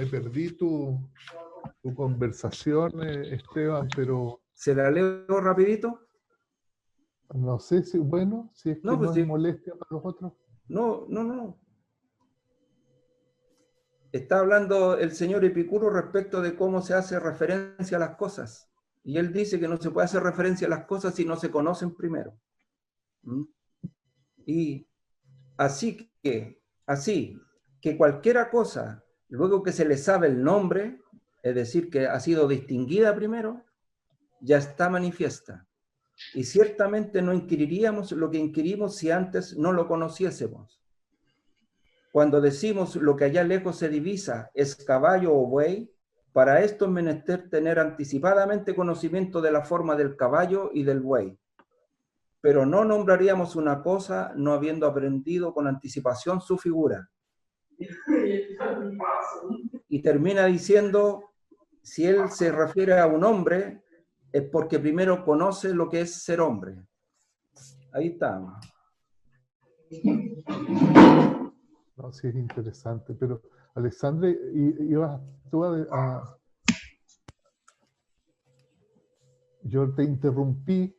perdí tu conversación, Esteban, pero ¿Se la leo rapidito? no sé si, bueno, si es que No, pues no es sí. molestia para los otros. No. Está hablando el señor Epicuro respecto de cómo se hace referencia a las cosas. Y él dice que no se puede hacer referencia a las cosas si no se conocen primero. ¿Mm? Y así que cualquiera cosa, luego que se le sabe el nombre, es decir, que ha sido distinguida primero, ya está manifiesta. Y ciertamente no inquiriríamos lo que inquirimos si antes no lo conociésemos. Cuando decimos lo que allá lejos se divisa es caballo o buey, para esto es menester tener anticipadamente conocimiento de la forma del caballo y del buey. Pero no nombraríamos una cosa no habiendo aprendido con anticipación su figura. Y termina diciendo, si él se refiere a un hombre, es porque primero conoce lo que es ser hombre. Ahí está. No, sí es interesante, pero Alexandre, ibas tú yo te interrumpí.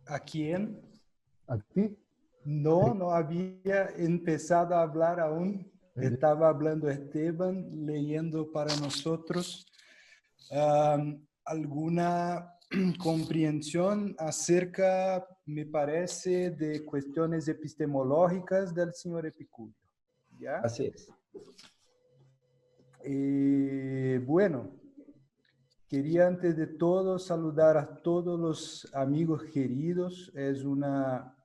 ¿A quién? ¿A ti? No había empezado a hablar aún. Estaba hablando Esteban, leyendo para nosotros alguna comprensión acerca, me parece, de cuestiones epistemológicas del señor Epicuro. ¿Ya? Así es. Bueno, quería antes de todo saludar a todos los amigos queridos. Es una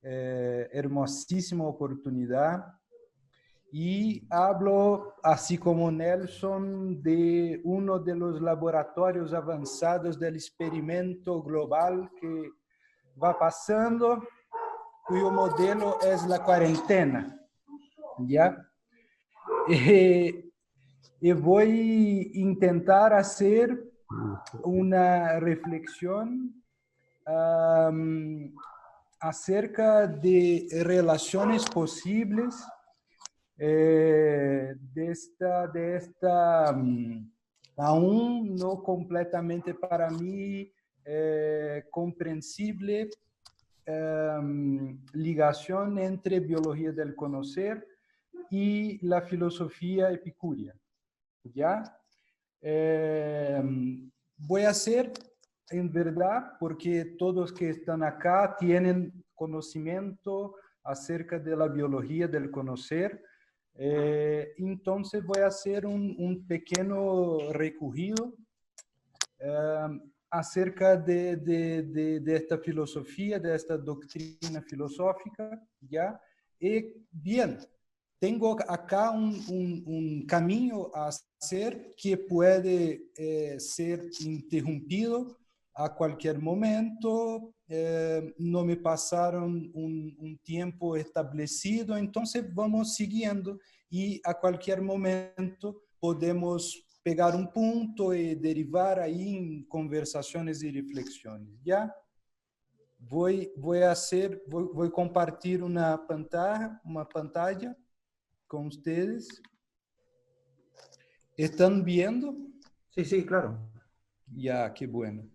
hermosísima oportunidad. Y hablo, así como Nelson, de uno de los laboratorios avanzados del experimento global que va pasando, cuyo modelo es la cuarentena. ¿Ya? Y voy a intentar hacer una reflexión acerca de relaciones posibles de esta aún no completamente para mí comprensible ligación entre biología del conocer y la filosofía epicúrea. ¿Ya? Voy a hacer, en verdad, porque todos que están acá tienen conocimiento acerca de la biología del conocer. Entonces voy a hacer un pequeño recorrido acerca de esta filosofía, de esta doctrina filosófica, ¿ya? Y bien, tengo acá un camino a hacer que puede ser interrumpido a cualquier momento. No me pasaron un tiempo establecido, entonces vamos siguiendo y a cualquier momento podemos pegar un punto y derivar ahí en conversaciones y reflexiones, ¿ya? Voy a compartir una pantalla con ustedes. ¿Están viendo? Sí, claro. Ya, qué bueno.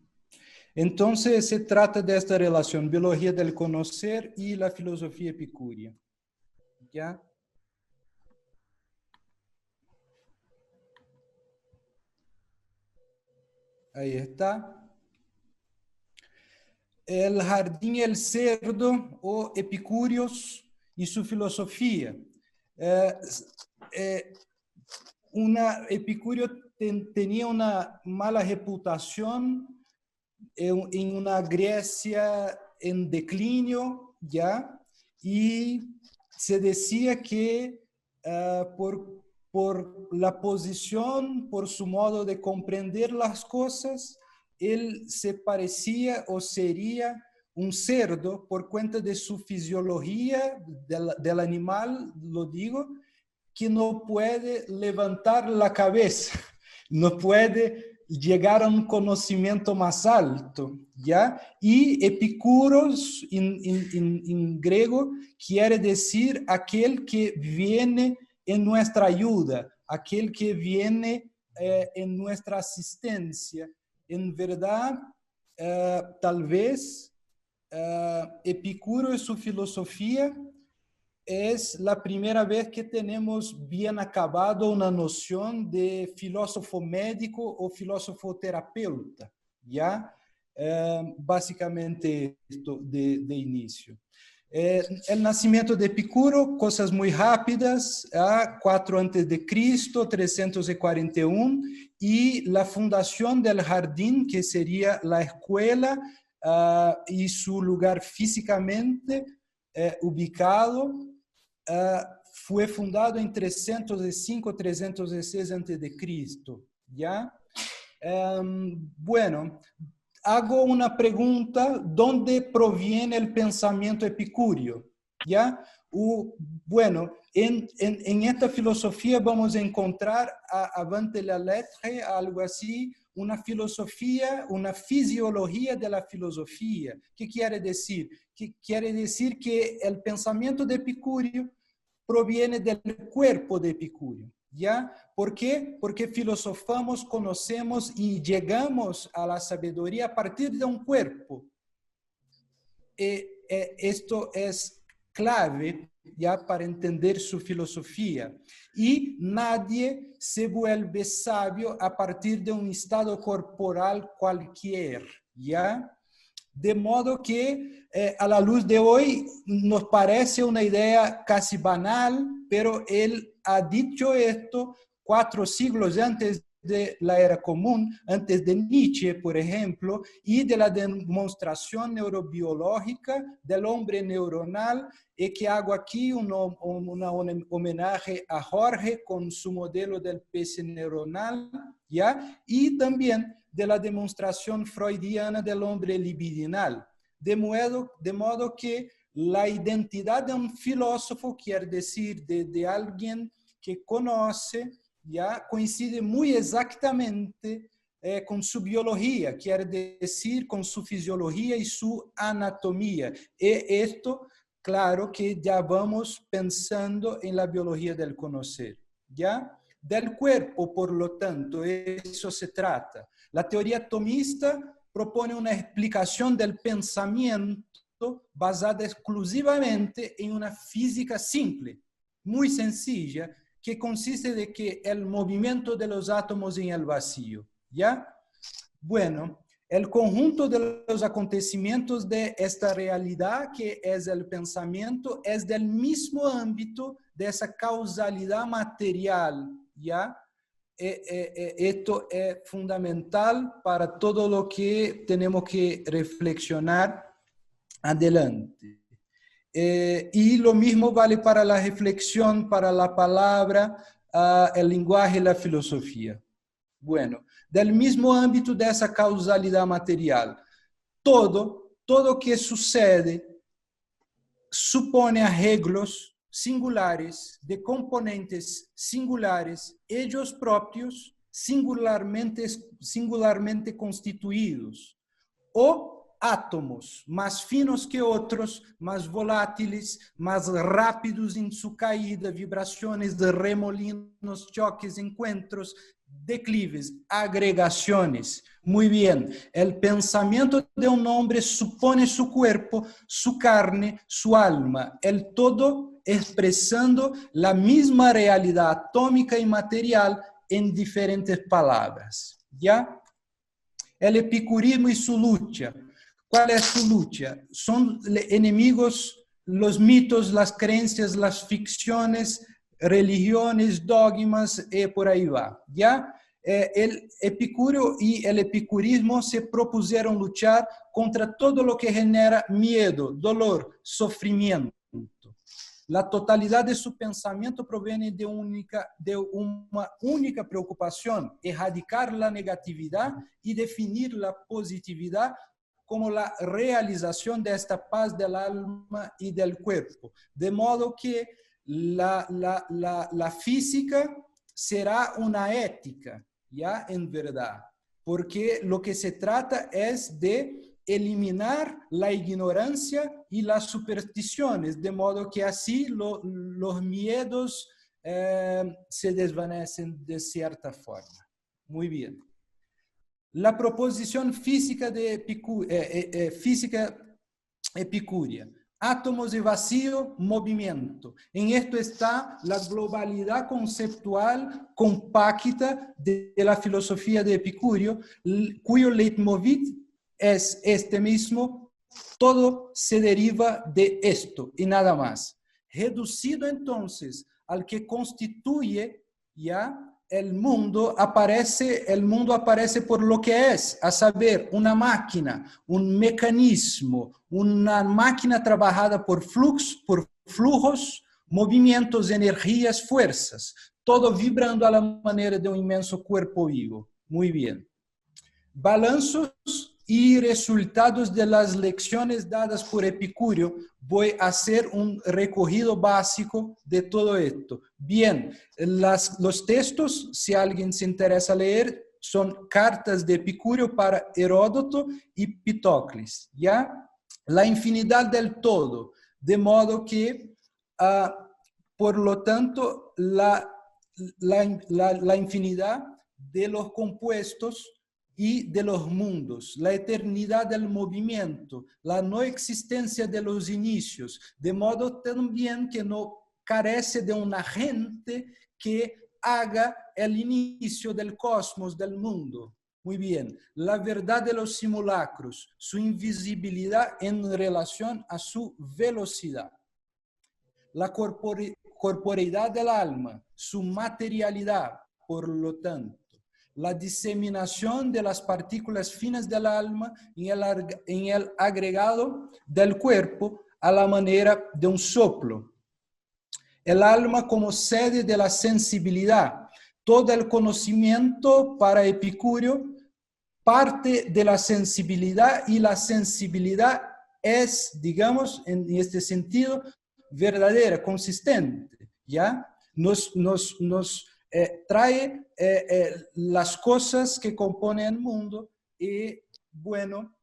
Entonces, se trata de esta relación, biología del conocer y la filosofía epicúrea. ¿Ya? Ahí está. El jardín y el cerdo, o Epicúreos y su filosofía. Epicúreo tenía una mala reputación en una Grecia en declinio, ¿ya? Y se decía que por la posición, por su modo de comprender las cosas, él se parecía o sería un cerdo por cuenta de su fisiología del animal, lo digo, que no puede levantar la cabeza, no puede llegar a un conocimiento más alto, ¿ya? Y Epicuros en griego quiere decir aquel que viene en nuestra ayuda, aquel que viene en nuestra asistencia. En verdad, tal vez Epicuro y su filosofía es la primera vez que tenemos bien acabado una noción de filósofo médico o filósofo terapeuta, ¿ya? Básicamente esto de inicio. El nacimiento de Epicuro, cosas muy rápidas, 4 antes de Cristo, 341, y la fundación del jardín, que sería la escuela, y su lugar físicamente ubicado, fue fundado en 305-306 a.C., ¿ya? Bueno, hago una pregunta, ¿dónde proviene el pensamiento epicúreo? ¿Ya? Bueno, en esta filosofía vamos a encontrar, avante la lettre, algo así, una filosofía, una fisiología de la filosofía. ¿Qué quiere decir? Quiere decir que el pensamiento de Epicúreo proviene del cuerpo de Epicúreo. ¿Ya? ¿Por qué? Porque filosofamos, conocemos y llegamos a la sabiduría a partir de un cuerpo. Esto es clave ya para entender su filosofía. Y nadie se vuelve sabio a partir de un estado corporal cualquier, ¿ya? De modo que a la luz de hoy nos parece una idea casi banal, pero él ha dicho esto 4 siglos antes de la era común, antes de Nietzsche, por ejemplo, y de la demostración neurobiológica del hombre neuronal, y que hago aquí un homenaje a Jorge con su modelo del pez neuronal, ¿ya? Y también de la demostración freudiana del hombre libidinal. De modo que la identidad de un filósofo, quiere decir de alguien que conoce, ya coincide muy exactamente con su biología, quiere decir con su fisiología y su anatomía. Y esto, claro que ya vamos pensando en la biología del conocer, ¿ya? Del cuerpo, por lo tanto, eso se trata. La teoría atomista propone una explicación del pensamiento basada exclusivamente en una física simple, muy sencilla, que consiste de que el movimiento de los átomos en el vacío, ¿ya? Bueno, el conjunto de los acontecimientos de esta realidad, que es el pensamiento, es del mismo ámbito de esa causalidad material, ¿ya? Esto es fundamental para todo lo que tenemos que reflexionar adelante. Y lo mismo vale para la reflexión, para la palabra, el lenguaje y la filosofía. Bueno, del mismo ámbito de esa causalidad material, todo que sucede supone arreglos singulares de componentes singulares, ellos propios singularmente constituidos, o átomos más finos que otros, más volátiles, más rápidos en su caída, vibraciones de remolinos, choques, encuentros, declives, agregaciones. Muy bien, el pensamiento de un hombre supone su cuerpo, su carne, su alma, el todo expresando la misma realidad atómica y material en diferentes palabras. ¿Ya? El epicurismo y su lucha. ¿Cuál es su lucha? Son enemigos los mitos, las creencias, las ficciones, religiones, dogmas, por ahí va. ¿Ya? El Epicúreo y el epicurismo se propusieron luchar contra todo lo que genera miedo, dolor, sufrimiento. La totalidad de su pensamiento proviene de una única preocupación: erradicar la negatividad y definir la positividad como la realización de esta paz del alma y del cuerpo. De modo que la física será una ética, ya en verdad. porque lo que se trata es de eliminar la ignorancia y las supersticiones, de modo que así los miedos se desvanecen de cierta forma. Muy bien. La proposición física física epicúrea. Átomos y vacío, movimiento. En esto está la globalidad conceptual compacta de la filosofía de Epicurio, cuyo leitmotiv es este mismo: todo se deriva de esto y nada más. Reducido entonces al que constituye ya el mundo aparece por lo que es, a saber, una máquina, un mecanismo, una máquina trabajada por flujos, movimientos, energías, fuerzas, todo vibrando a la manera de un inmenso cuerpo vivo. Muy bien. Balanzos y resultados de las lecciones dadas por Epicurio. Voy a hacer un recorrido básico de todo esto. Bien, los textos, si alguien se interesa leer, son cartas de Epicurio para Heródoto y Pitócles, ¿ya? La infinidad del todo, de modo que, por lo tanto, la infinidad de los compuestos y de los mundos, la eternidad del movimiento, la no existencia de los inicios, de modo también que no carece de un agente que haga el inicio del cosmos, del mundo. Muy bien, la verdad de los simulacros, su invisibilidad en relación a su velocidad. La corporeidad del alma, su materialidad, por lo tanto. La diseminación de las partículas finas del alma en el agregado del cuerpo a la manera de un soplo. El alma como sede de la sensibilidad. Todo el conocimiento para Epicurio parte de la sensibilidad, y la sensibilidad es, digamos, en este sentido, verdadera, consistente, ¿ya? Nos trae las cosas que componen el mundo, y bueno,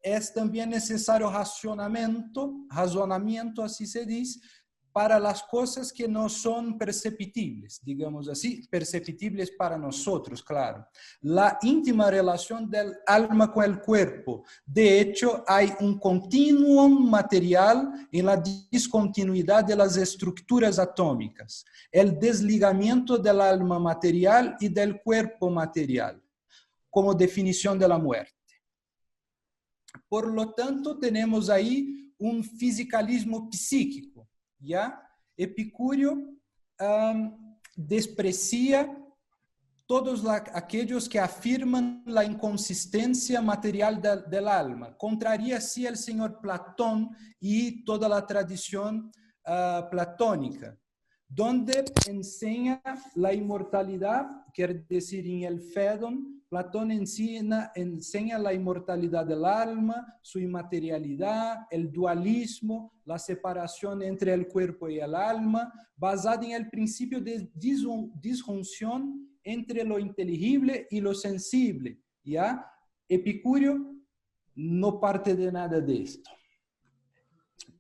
es también necesario razonamiento, así se dice, para las cosas que no son perceptibles, digamos así, perceptibles para nosotros, claro. La íntima relación del alma con el cuerpo. De hecho, hay un continuum material en la discontinuidad de las estructuras atómicas, el desligamiento del alma material y del cuerpo material, como definición de la muerte. Por lo tanto, tenemos ahí un fisicalismo psíquico. ¿Ya? Epicurio desprecia todos aquellos que afirman la inconsistencia material del alma. Contraría así al señor Platón y toda la tradición platónica, donde enseña la inmortalidad, quiere decir en el Fédon. Platón enseña la inmortalidad del alma, su inmaterialidad, el dualismo, la separación entre el cuerpo y el alma, basada en el principio de disjunción entre lo inteligible y lo sensible. ¿Ya? Epicurio no parte de nada de esto.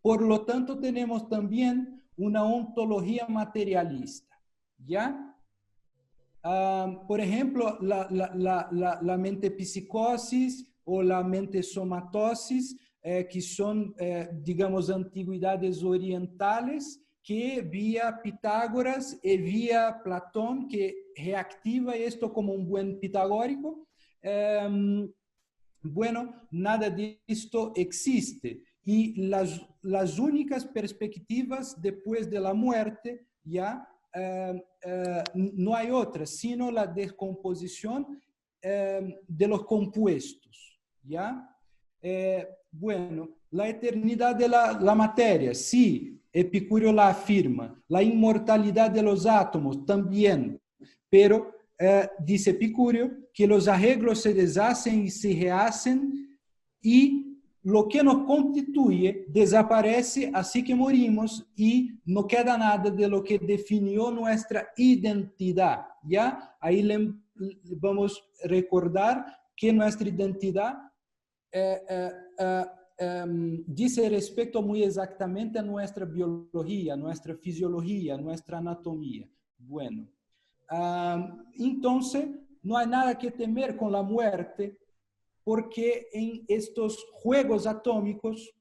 Por lo tanto, tenemos también una ontología materialista. ¿Ya? Por ejemplo, la mente psicosis o la mente somatosis, que son, digamos, antiguidades orientales, que vía Pitágoras y vía Platón, que reactiva esto como un buen pitagórico. Bueno, nada de esto existe. Y las únicas perspectivas después de la muerte, ya, no hay otra, sino la descomposición de los compuestos, ¿ya? Bueno, la eternidad de la materia, sí, Epicurio la afirma. La inmortalidad de los átomos también, pero dice Epicurio que los arreglos se deshacen y se rehacen, y lo que nos constituye desaparece así que morimos y no queda nada de lo que definió nuestra identidad. ¿Ya? Ahí vamos a recordar que nuestra identidad dice respecto muy exactamente a nuestra biología, nuestra fisiología, nuestra anatomía. Bueno, entonces no hay nada que temer con la muerte, porque en estos juegos atómicos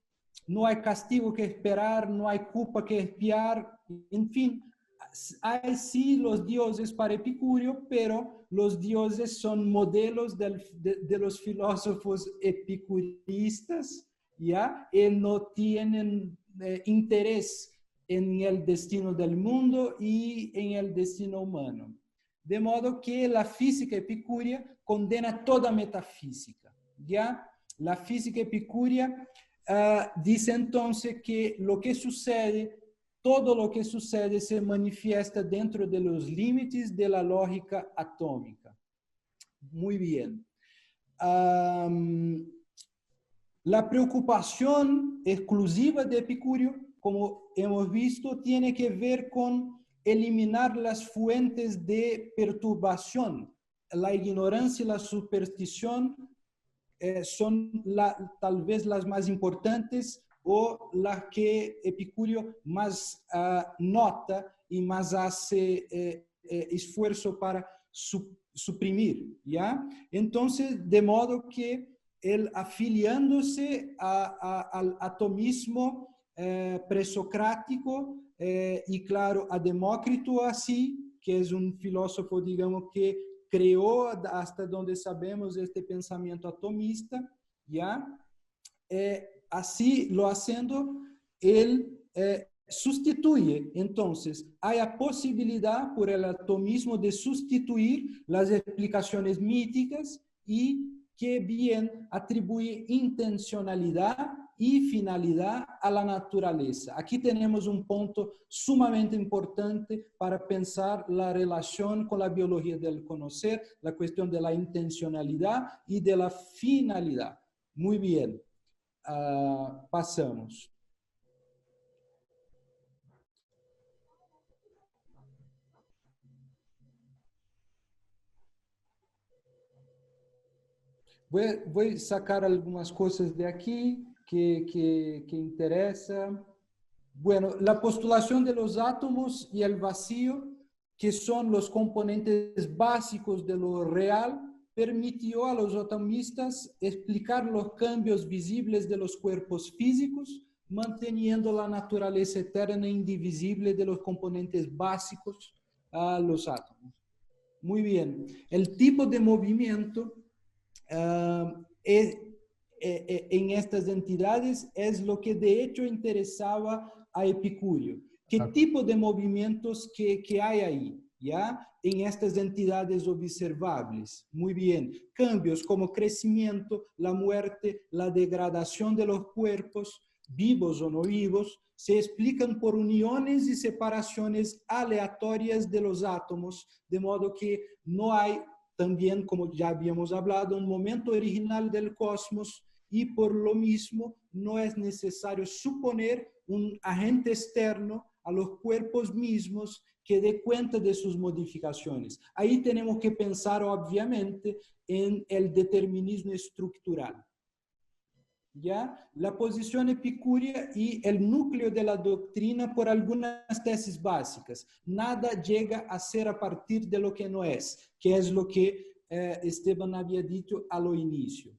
no hay castigo que esperar, no hay culpa que expiar, en fin, hay sí los dioses para Epicurio, pero los dioses son modelos de los filósofos epicuristas, ¿ya? Y no tienen interés en el destino del mundo y en el destino humano. De modo que la física epicúrea condena toda metafísica. ¿Ya? La física epicúrea dice entonces que lo que sucede, todo lo que sucede se manifiesta dentro de los límites de la lógica atómica. Muy bien. La preocupación exclusiva de Epicurio, como hemos visto, tiene que ver con eliminar las fuentes de perturbación. La ignorancia y la superstición son tal vez las más importantes o las que Epicurio más nota y más hace esfuerzo para suprimir, ¿ya? Entonces, de modo que él afiliándose al atomismo presocrático y claro, a Demócrito así, que es un filósofo, digamos, que creó hasta donde sabemos este pensamiento atomista, ¿ya? Así lo haciendo, él sustituye, entonces, hay la posibilidad por el atomismo de sustituir las explicaciones míticas y que bien atribuye intencionalidad y finalidad a la naturaleza. Aquí tenemos un punto sumamente importante para pensar la relación con la biología del conocer, la cuestión de la intencionalidad y de la finalidad. Muy bien, pasamos. Voy a sacar algunas cosas de aquí que interesa. Bueno, la postulación de los átomos y el vacío, que son los componentes básicos de lo real, permitió a los atomistas explicar los cambios visibles de los cuerpos físicos, manteniendo la naturaleza eterna e indivisible de los componentes básicos a los átomos. Muy bien. El tipo de movimiento en estas entidades es lo que de hecho interesaba a Epicurio. ¿Qué tipo de movimientos que hay ahí? ¿Ya? En estas entidades observables. Muy bien. Cambios como crecimiento, la muerte, la degradación de los cuerpos, vivos o no vivos, se explican por uniones y separaciones aleatorias de los átomos, de modo que no hay también, como ya habíamos hablado, un momento original del cosmos y por lo mismo no es necesario suponer un agente externo a los cuerpos mismos que dé cuenta de sus modificaciones. Ahí tenemos que pensar, obviamente, en el determinismo estructural. ¿Ya? La posición epicúrea y el núcleo de la doctrina por algunas tesis básicas. Nada llega a ser a partir de lo que no es, que es lo que Esteban había dicho al inicio.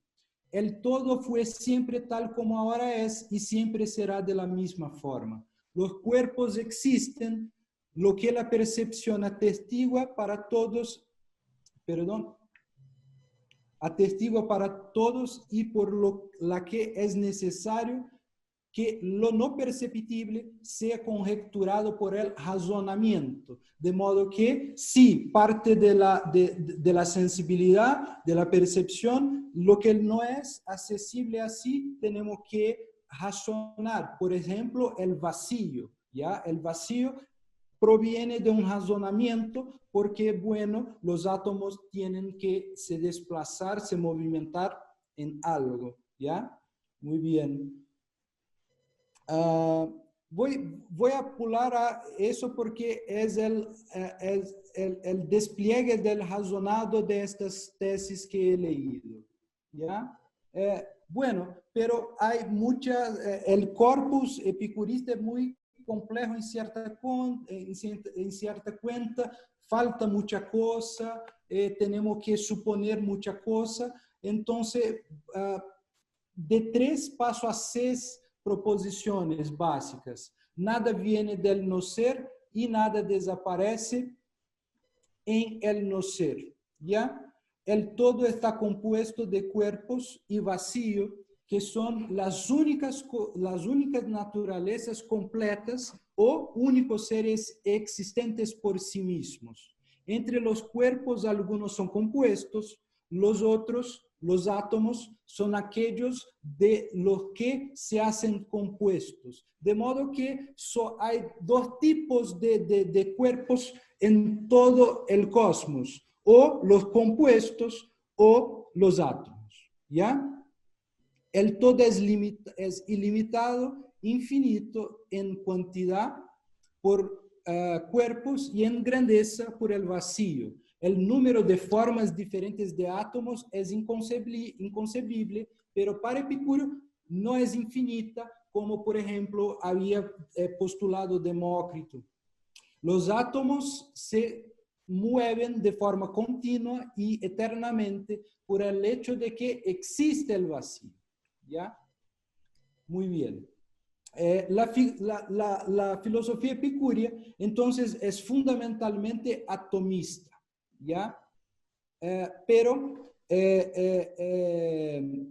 El todo fue siempre tal como ahora es y siempre será de la misma forma. Los cuerpos existen, lo que la percepción atestigua para todos, atestigua para todos y por la que es necesario que lo no perceptible sea conjecturado por el razonamiento. De modo que sí, parte de la sensibilidad, de la percepción, lo que no es accesible así, tenemos que razonar. Por ejemplo, el vacío. ¿Ya? El vacío proviene de un razonamiento porque, bueno, los átomos tienen que se desplazar, se movimentar en algo, ¿ya? Muy bien. Voy a pular a eso porque es el despliegue del razonado de estas tesis que he leído. ¿Ya? Bueno, pero hay muchas, el corpus epicurista es muy complejo en cierta cuenta, falta mucha cosa, tenemos que suponer mucha cosa. Entonces, de 3 paso a 6 proposiciones básicas. Nada viene del no ser y nada desaparece en el no ser. ¿Ya? El todo está compuesto de cuerpos y vacío, que son las únicas naturalezas completas o únicos seres existentes por sí mismos. Entre los cuerpos, algunos son compuestos, los otros, los átomos, son aquellos de los que se hacen compuestos. De modo que hay 2 tipos de cuerpos en todo el cosmos, o los compuestos o los átomos. ¿Ya? El todo es ilimitado, infinito en cantidad por cuerpos y en grandeza por el vacío. El número de formas diferentes de átomos es inconcebible, pero para Epicuro no es infinita, como por ejemplo había postulado Demócrito. Los átomos se mueven de forma continua y eternamente por el hecho de que existe el vacío. ¿Ya? Muy bien. La filosofía epicúrea, entonces, es fundamentalmente atomista. ¿Ya?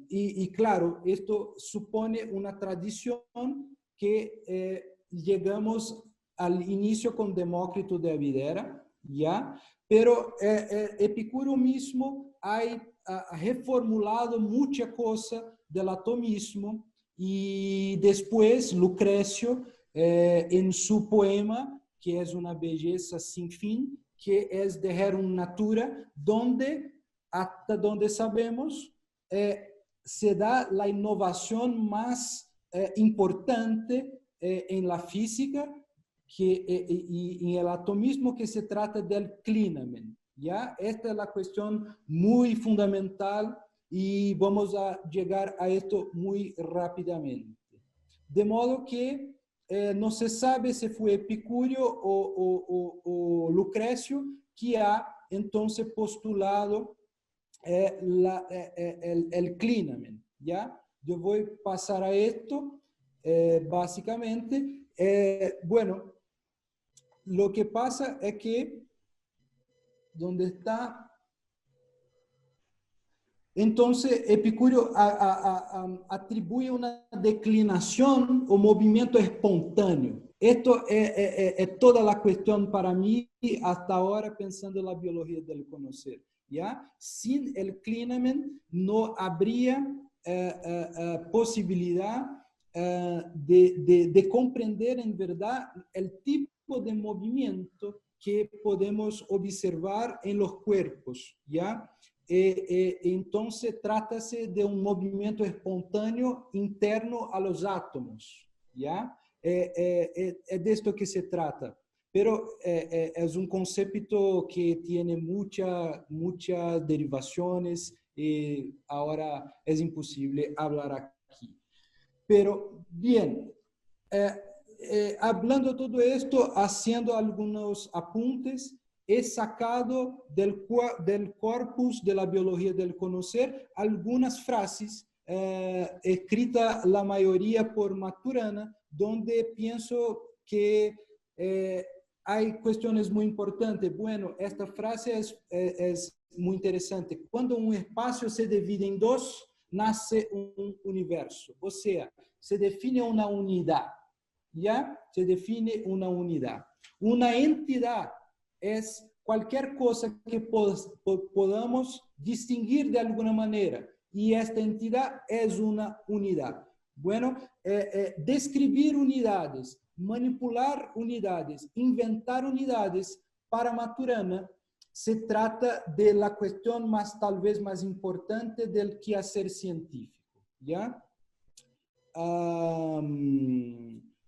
Y claro, esto supone una tradición que llegamos al inicio con Demócrito de Abdera, ¿ya? Pero Epicuro mismo ha reformulado mucha cosa del atomismo y después Lucrecio, en su poema, que es una belleza sin fin, que es De Rerum Natura, donde, hasta donde sabemos, se da la innovación más importante en la física y en el atomismo, que se trata del Klinemen. ¿Ya? Esta es la cuestión muy fundamental y vamos a llegar a esto muy rápidamente. De modo que no se sabe si fue Epicurio o Lucrecio que ha entonces postulado el Klinemen. ¿Ya? Yo voy a pasar a esto, básicamente. Bueno, lo que pasa es que, ¿dónde está? Entonces, Epicuro atribuye una declinación o movimiento espontáneo. Esto es toda la cuestión para mí hasta ahora, pensando en la biología del conocer. ¿Ya? Sin el Klinemen no habría posibilidad de comprender en verdad el tipo de movimiento que podemos observar en los cuerpos. ¿Ya? Entonces, trata-se de un movimiento espontáneo interno a los átomos. ¿Ya? Es de esto que se trata. Pero es un concepto que tiene muchas derivaciones y ahora es imposible hablar aquí. Pero bien, hablando todo esto, haciendo algunos apuntes, he sacado del corpus de la biología del conocer algunas frases escritas la mayoría por Maturana, donde pienso que hay cuestiones muy importantes. Bueno, esta frase es muy interesante. Cuando un espacio se divide en 2, nace un universo. O sea, se define una unidad. ¿Ya? Se define una unidad. Una entidad es cualquier cosa que podamos distinguir de alguna manera. Y esta entidad es una unidad. Bueno, describir unidades, manipular unidades, inventar unidades, para Maturana se trata de la cuestión tal vez más importante del quehacer científico. ¿Ya?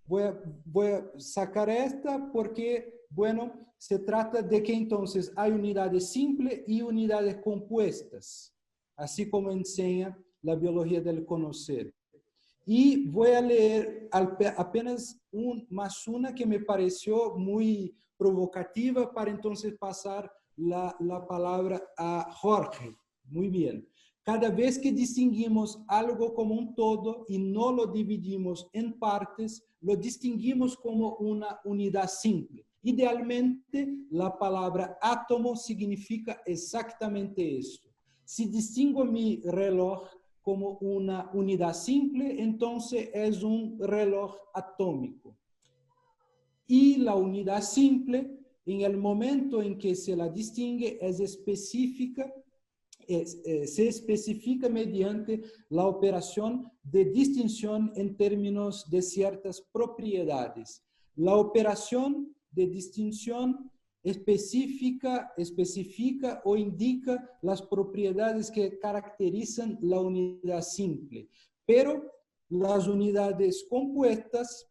voy a sacar esta porque, bueno, se trata de que entonces hay unidades simples y unidades compuestas, así como enseña la biología del conocer. Y voy a leer apenas más una que me pareció muy provocativa para entonces pasar la palabra a Jorge. Muy bien. Cada vez que distinguimos algo como un todo y no lo dividimos en partes, lo distinguimos como una unidad simple. Idealmente, la palabra átomo significa exactamente esto. Si distingo mi reloj como una unidad simple, entonces es un reloj atómico. Y la unidad simple, en el momento en que se la distingue, es específica, se especifica mediante la operación de distinción en términos de ciertas propiedades. La operación de distinción especifica o indica las propiedades que caracterizan la unidad simple, pero las unidades compuestas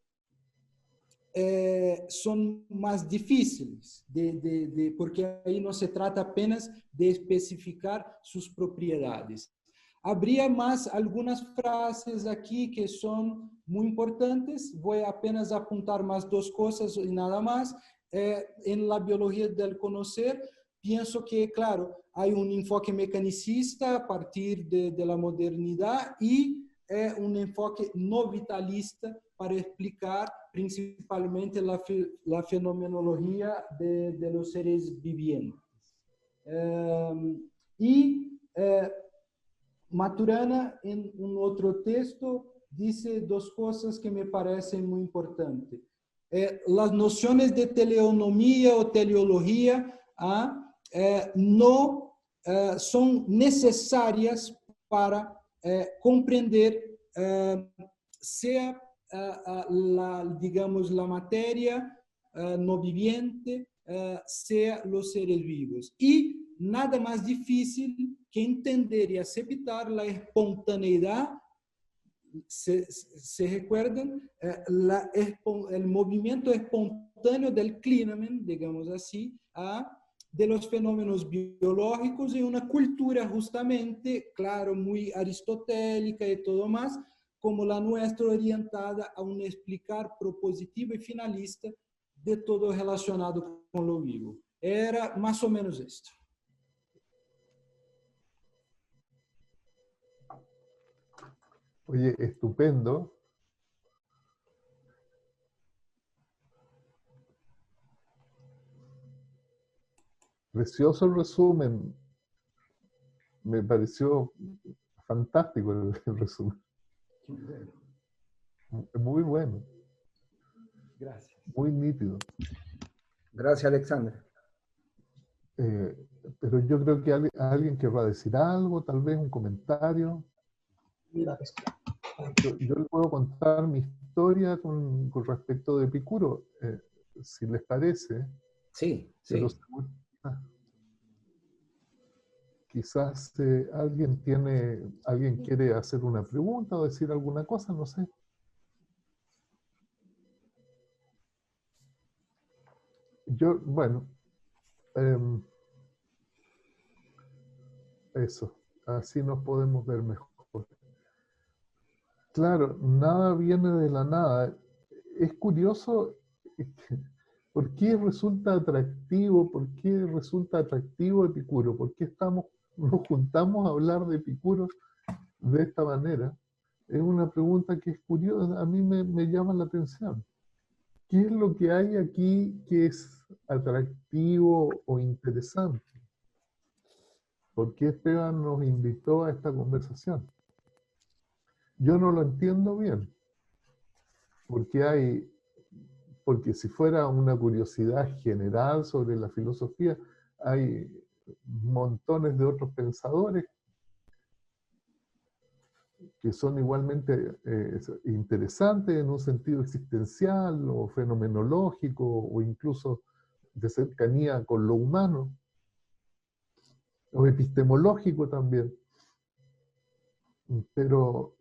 son más difíciles, porque ahí no se trata apenas de especificar sus propiedades. Habría más algunas frases aquí que son muy importantes. Voy a apenas apuntar más dos cosas y nada más. En la biología del conocer, pienso que, claro, hay un enfoque mecanicista a partir de la modernidad y un enfoque no vitalista para explicar principalmente la fenomenología de los seres vivientes. Maturana, en un otro texto, dice dos cosas que me parecen muy importantes. Las nociones de teleonomía o teleología no son necesarias para comprender sea digamos, la materia no viviente, sea los seres vivos. Y nada más difícil que entender y aceptar la espontaneidad. ¿Se recuerdan? El movimiento espontáneo del Klineman, digamos así, de los fenómenos biológicos en una cultura justamente, claro, muy aristotélica y todo más, como la nuestra, orientada a un explicar propositivo y finalista de todo relacionado con lo vivo. Era más o menos esto. Oye, estupendo. Precioso el resumen. Me pareció fantástico el resumen. Muy bueno. Gracias. Muy nítido. Gracias, Alexandre. Pero yo creo que alguien querrá decir algo, tal vez un comentario. Yo les puedo contar mi historia con respecto de Epicuro, si les parece. Sí, Pero sí. Quizás alguien quiere hacer una pregunta o decir alguna cosa, no sé. Bueno, eso, así nos podemos ver mejor. Claro, nada viene de la nada. Es curioso por qué resulta atractivo, Epicuro, por qué nos juntamos a hablar de Epicuro de esta manera. Es una pregunta que es curiosa, a mí me llama la atención. ¿Qué es lo que hay aquí que es atractivo o interesante? ¿Por qué Esteban nos invitó a esta conversación? Yo no lo entiendo bien, porque si fuera una curiosidad general sobre la filosofía, hay montones de otros pensadores que son igualmente interesantes en un sentido existencial o fenomenológico o incluso de cercanía con lo humano, o epistemológico también. Pero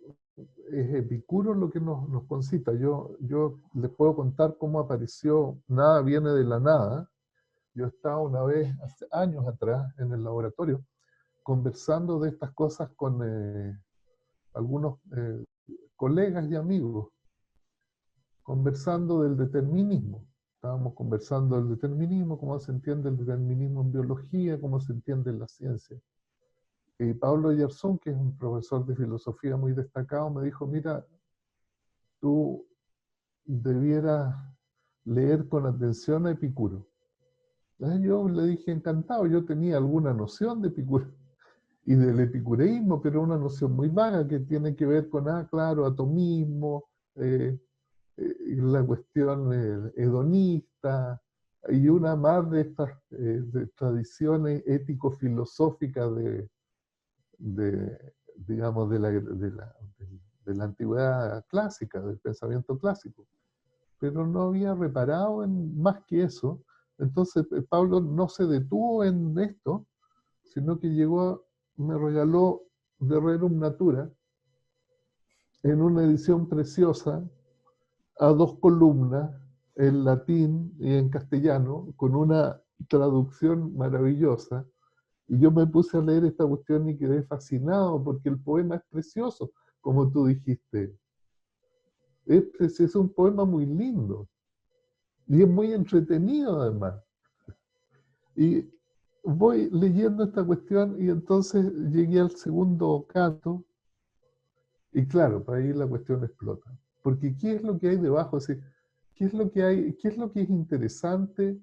es Epicuro lo que nos concita. Yo les puedo contar cómo apareció, nada viene de la nada. Yo estaba una vez, hace años atrás, en el laboratorio, conversando de estas cosas con algunos colegas y amigos, conversando del determinismo. Estábamos conversando del determinismo, cómo se entiende el determinismo en biología, cómo se entiende en la ciencia. Y Pablo Yarzón, que es un profesor de filosofía muy destacado, me dijo, mira, tú debieras leer con atención a Epicuro. Entonces yo le dije, encantado, yo tenía alguna noción de Epicuro y del epicureísmo, pero una noción muy vaga que tiene que ver con, claro, atomismo, la cuestión hedonista, y una más de estas de tradiciones ético-filosóficas digamos, de la antigüedad clásica, del pensamiento clásico. Pero no había reparado en más que eso. Entonces Pablo no se detuvo en esto, sino que me regaló de Rerum Natura, en una edición preciosa, a 2 columnas, en latín y en castellano, con una traducción maravillosa. Y yo me puse a leer esta cuestión y quedé fascinado, porque el poema es precioso, como tú dijiste. Es un poema muy lindo. Y es muy entretenido además. Y voy leyendo esta cuestión y entonces llegué al segundo canto y claro, para ahí la cuestión explota. Porque ¿qué es lo que hay debajo? Es decir, ¿qué es lo que hay? ¿Qué es lo que es interesante?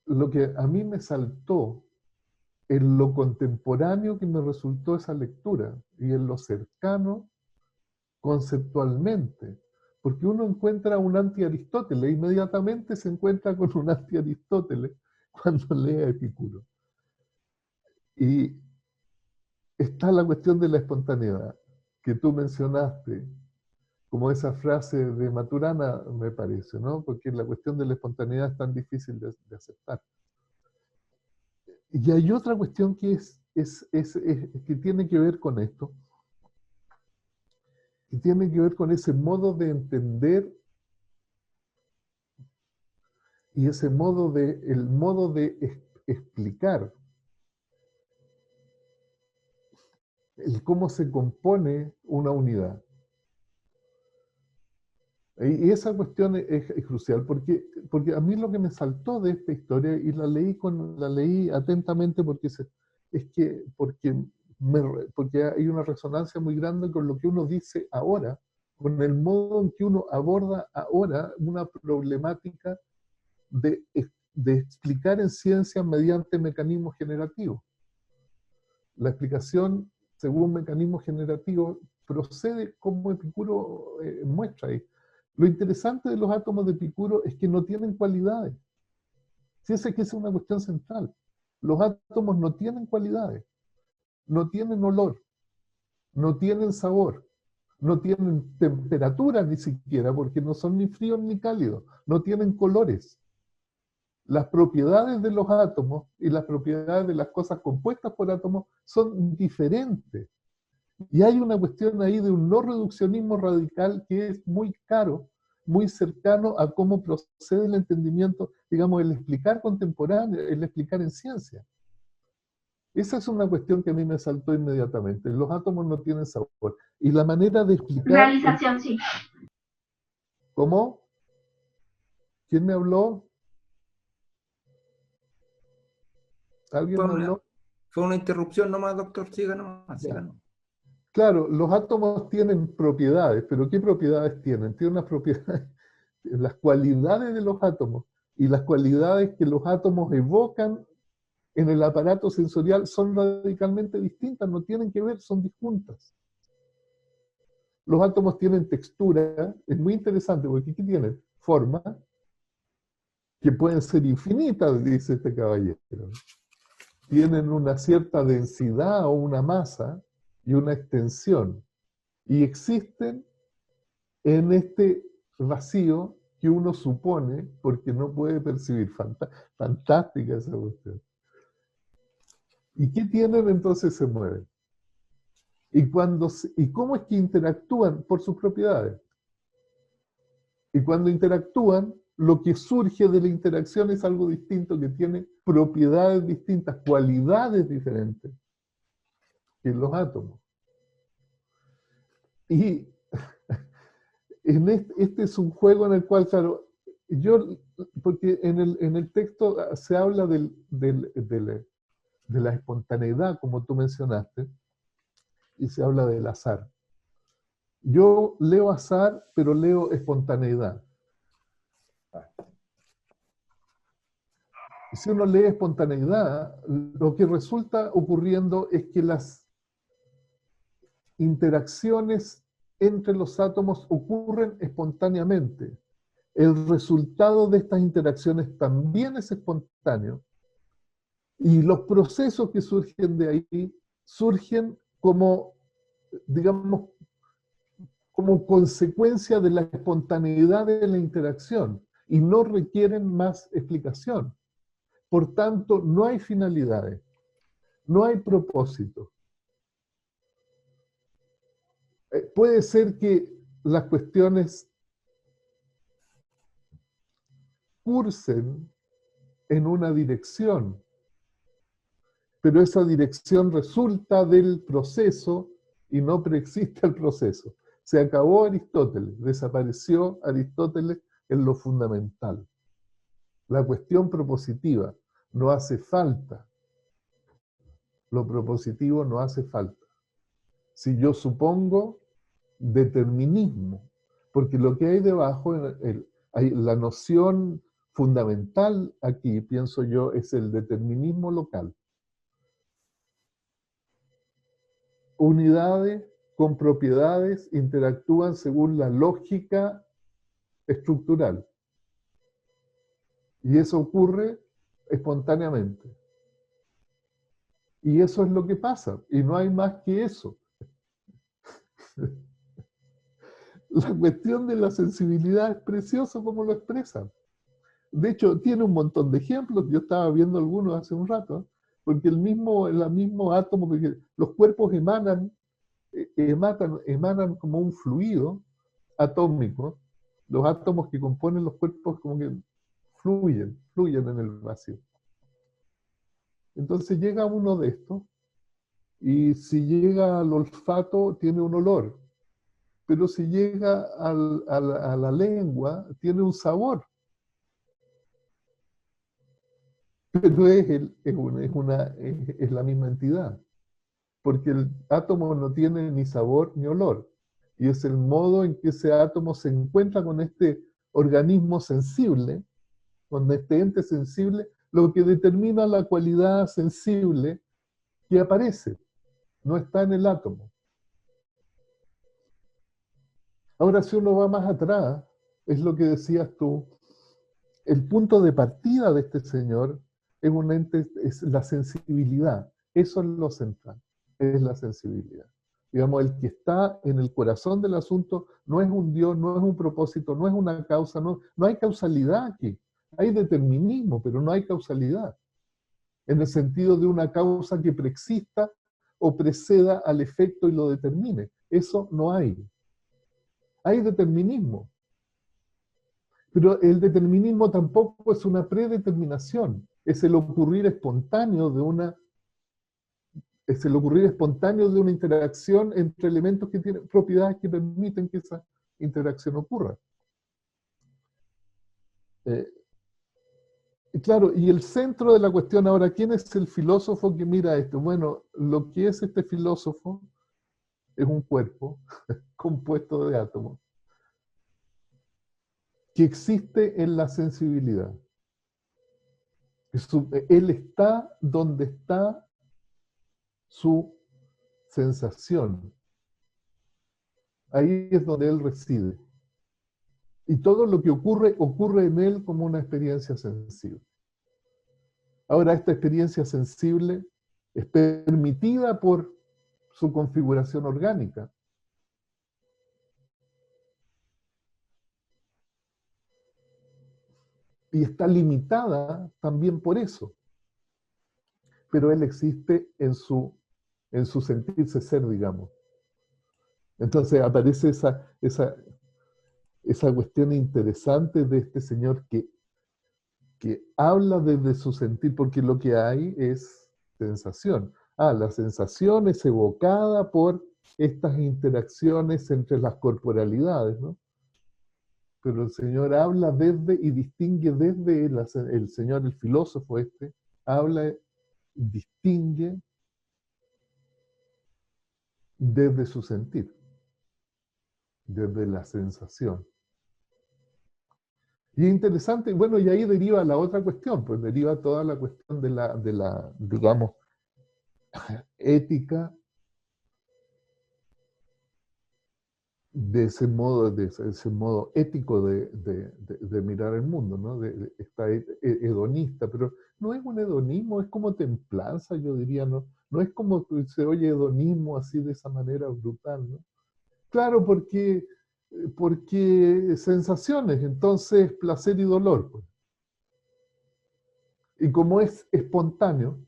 Lo que a mí me saltó en lo contemporáneo que me resultó esa lectura y en lo cercano conceptualmente. Porque uno encuentra un anti-Aristóteles, inmediatamente se encuentra con un anti-Aristóteles cuando lee a Epicuro. Y está la cuestión de la espontaneidad, que tú mencionaste, como esa frase de Maturana, me parece, ¿no? Porque la cuestión de la espontaneidad es tan difícil de aceptar. Y hay otra cuestión que que tiene que ver con esto, que tiene que ver con ese modo de entender y ese modo el modo de explicar el cómo se compone una unidad. Y esa cuestión es crucial, porque a mí lo que me saltó de esta historia, y la leí atentamente porque hay una resonancia muy grande con lo que uno dice ahora, con el modo en que uno aborda ahora una problemática de explicar en ciencia mediante mecanismos generativos. La explicación según mecanismos generativos procede como Epicuro muestra ahí. Lo interesante de los átomos de Epicuro es que no tienen cualidades. Fíjense que esa es una cuestión central. Los átomos no tienen cualidades, no tienen olor, no tienen sabor, no tienen temperatura ni siquiera, porque no son ni fríos ni cálidos, no tienen colores. Las propiedades de los átomos y las propiedades de las cosas compuestas por átomos son diferentes. Y hay una cuestión ahí de un no reduccionismo radical que es muy caro, muy cercano a cómo procede el entendimiento, digamos, el explicar contemporáneo, el explicar en ciencia. Esa es una cuestión que a mí me saltó inmediatamente. Los átomos no tienen sabor. Y la manera de explicar... Realización, sí. ¿Cómo? ¿Quién me habló? ¿Alguien me habló? Fue una interrupción nomás, doctor. Siga nomás, siga nomás. Claro, los átomos tienen propiedades, pero ¿qué propiedades tienen? Tienen unas propiedades, las cualidades de los átomos y las cualidades que los átomos evocan en el aparato sensorial son radicalmente distintas, no tienen que ver, son disjuntas. Los átomos tienen textura, es muy interesante porque ¿qué tienen? Forma, que pueden ser infinitas, dice este caballero. Tienen una cierta densidad o una masa y una extensión. Y existen en este vacío que uno supone porque no puede percibir. Fantástica esa cuestión. ¿Y qué tienen? Entonces se mueven. ¿Y cómo es que interactúan? Por sus propiedades. Y cuando interactúan, lo que surge de la interacción es algo distinto, que tiene propiedades distintas, cualidades diferentes que los átomos. Y este es un juego en el cual, claro, porque en el texto se habla de la espontaneidad, como tú mencionaste, y se habla del azar. Yo leo azar, pero leo espontaneidad. Si uno lee espontaneidad, lo que resulta ocurriendo es que las interacciones entre los átomos ocurren espontáneamente. El resultado de estas interacciones también es espontáneo y los procesos que surgen de ahí surgen como, digamos, como consecuencia de la espontaneidad de la interacción y no requieren más explicación. Por tanto, no hay finalidades, no hay propósito. Puede ser que las cuestiones cursen en una dirección, pero esa dirección resulta del proceso y no preexiste el proceso. Se acabó Aristóteles, desapareció Aristóteles en lo fundamental. La cuestión propositiva no hace falta. Lo propositivo no hace falta. Si yo supongo determinismo, porque lo que hay debajo, hay la noción fundamental aquí, pienso yo, es el determinismo local. Unidades con propiedades interactúan según la lógica estructural. Y eso ocurre espontáneamente. Y eso es lo que pasa, y no hay más que eso. La cuestión de la sensibilidad es precioso como lo expresan. De hecho, tiene un montón de ejemplos, yo estaba viendo algunos hace un rato, porque el mismo átomo, porque los cuerpos emanan como un fluido atómico, los átomos que componen los cuerpos como que fluyen en el vacío. Entonces llega uno de estos, y si llega al olfato tiene un olor, pero si llega a la lengua tiene un sabor. Pero es la misma entidad, porque el átomo no tiene ni sabor ni olor, y es el modo en que ese átomo se encuentra con este organismo sensible, con este ente sensible, lo que determina la cualidad sensible que aparece, no está en el átomo. Ahora, si uno va más atrás, es lo que decías tú, el punto de partida de este señor es la sensibilidad. Eso es lo central, es la sensibilidad. Digamos, el que está en el corazón del asunto no es un Dios, no es un propósito, no es una causa, no hay causalidad aquí. Hay determinismo, pero no hay causalidad. En el sentido de una causa que preexista o preceda al efecto y lo determine. Eso no hay. Hay determinismo. Pero el determinismo tampoco es una predeterminación, es el ocurrir espontáneo de una interacción entre elementos que tienen propiedades que permiten que esa interacción ocurra. Claro, y el centro de la cuestión ahora, ¿quién es el filósofo que mira esto? Bueno, lo que es este filósofo es un cuerpo compuesto de átomos que existe en la sensibilidad. Él está donde está su sensación. Ahí es donde él reside. Y todo lo que ocurre en él como una experiencia sensible. Ahora, esta experiencia sensible es permitida por su configuración orgánica. Y está limitada también por eso. Pero él existe en su sentirse ser, digamos. Entonces aparece esa cuestión interesante de este señor que habla desde su sentir, porque lo que hay es sensación. La sensación es evocada por estas interacciones entre las corporalidades, ¿no? Pero el Señor habla desde y distingue desde el Señor, el filósofo este, habla, distingue desde su sentir, desde la sensación. Y es interesante, bueno, y ahí deriva la otra cuestión, pues deriva toda la cuestión de la digamos, ética de ese modo ético de mirar el mundo, ¿no? Está hedonista, pero no es un hedonismo, es como templanza, yo diría, ¿no? No es como que se oye hedonismo así de esa manera brutal, ¿no? Claro, porque sensaciones, entonces placer y dolor, pues. Y como es espontáneo,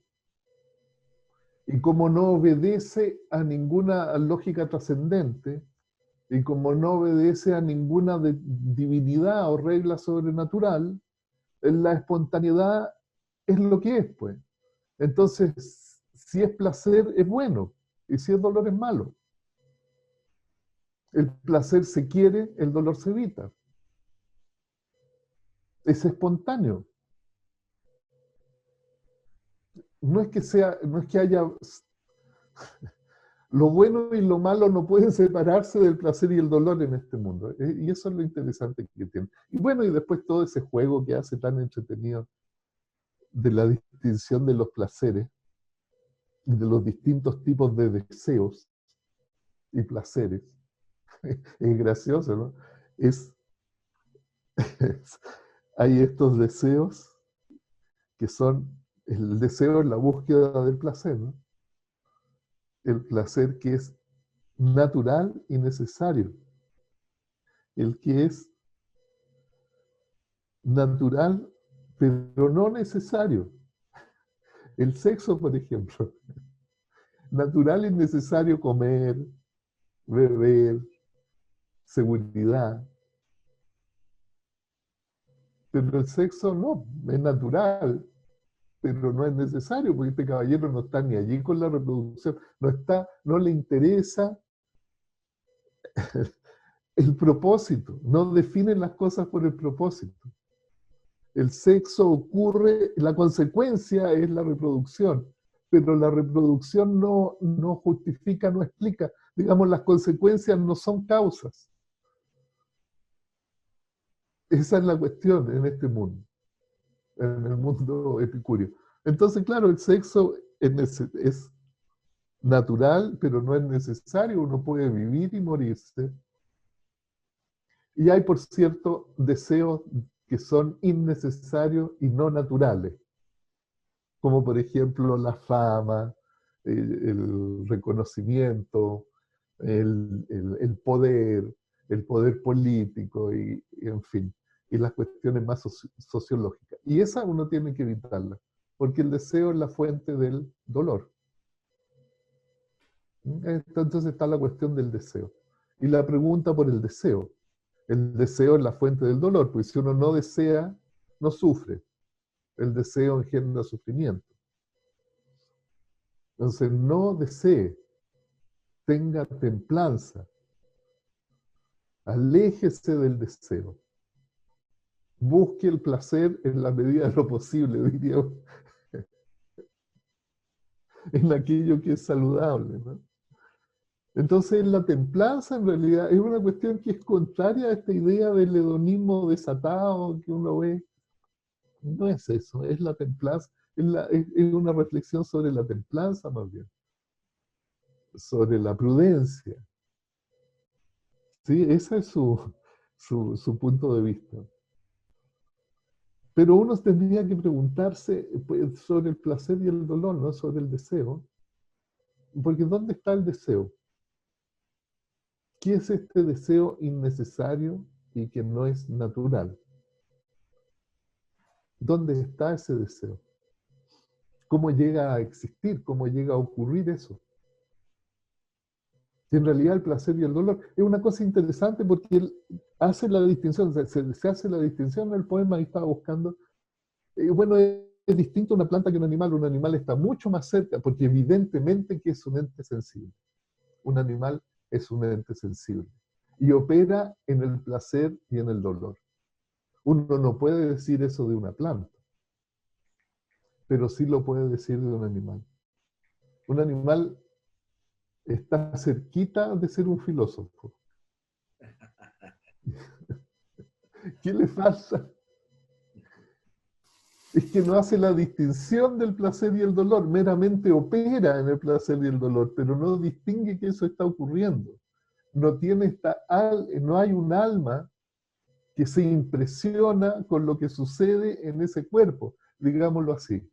y como no obedece a ninguna lógica trascendente, y como no obedece a ninguna divinidad o regla sobrenatural, la espontaneidad es lo que es, pues. Entonces, si es placer, es bueno, y si es dolor, es malo. El placer se quiere, el dolor se evita. Es espontáneo. No es que haya. Lo bueno y lo malo no pueden separarse del placer y el dolor en este mundo. Y eso es lo interesante que tiene. Y bueno, y después todo ese juego que hace tan entretenido de la distinción de los placeres y de los distintos tipos de deseos y placeres. Es gracioso, ¿no? Es, hay estos deseos que son, el deseo es la búsqueda del placer, ¿no? El placer que es natural y necesario. El que es natural, pero no necesario. El sexo, por ejemplo. Natural y necesario comer, beber, seguridad. Pero el sexo no, es natural, pero no es necesario, porque este caballero no está ni allí con la reproducción, no le interesa el propósito, no definen las cosas por el propósito. El sexo ocurre, la consecuencia es la reproducción, pero la reproducción no justifica, no explica. Digamos, las consecuencias no son causas. Esa es la cuestión en este mundo, en el mundo epicúreo. Entonces, claro, el sexo es natural, pero no es necesario. Uno puede vivir y morirse. Y hay, por cierto, deseos que son innecesarios y no naturales, como por ejemplo la fama, el reconocimiento, el poder político, y en fin, y las cuestiones más sociológicas. Y esa uno tiene que evitarla, porque el deseo es la fuente del dolor. Entonces está la cuestión del deseo. Y la pregunta por el deseo. El deseo es la fuente del dolor, porque si uno no desea, no sufre. El deseo engendra sufrimiento. Entonces no desee, tenga templanza, aléjese del deseo. Busque el placer en la medida de lo posible, diría, en aquello que es saludable, ¿no? Entonces la templanza en realidad es una cuestión que es contraria a esta idea del hedonismo desatado que uno ve. No es eso, es la templanza, es una reflexión sobre la templanza más bien, sobre la prudencia. ¿Sí? Ese es su punto de vista. Pero uno tendría que preguntarse, pues, sobre el placer y el dolor, no sobre el deseo. Porque ¿dónde está el deseo? ¿Qué es este deseo innecesario y que no es natural? ¿Dónde está ese deseo? ¿Cómo llega a existir? ¿Cómo llega a ocurrir eso? que en realidad el placer y el dolor es una cosa interesante porque él hace la distinción, se hace la distinción en el poema y estaba buscando. Bueno, es distinto una planta que un animal está mucho más cerca, porque evidentemente que es un ente sensible. Un animal es un ente sensible y opera en el placer y en el dolor. Uno no puede decir eso de una planta, pero sí lo puede decir de un animal. Un animal está cerquita de ser un filósofo. ¿Qué le falta? Es que no hace la distinción del placer y el dolor, meramente opera en el placer y el dolor, pero no distingue que eso está ocurriendo. No hay un alma que se impresiona con lo que sucede en ese cuerpo, digámoslo así.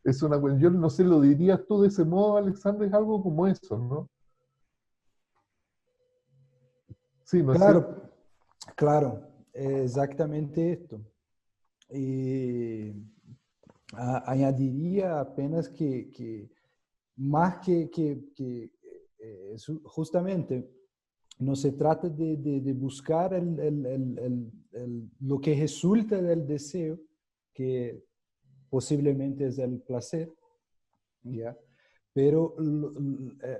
Es una cuestión, yo no sé, lo dirías tú de ese modo, Alexander, es algo como eso, ¿no? Sí, ¿no es cierto? Claro, claro, exactamente esto. Y añadiría apenas que más justamente no se trata de buscar lo que resulta del deseo, que posiblemente es el placer, ¿ya? Pero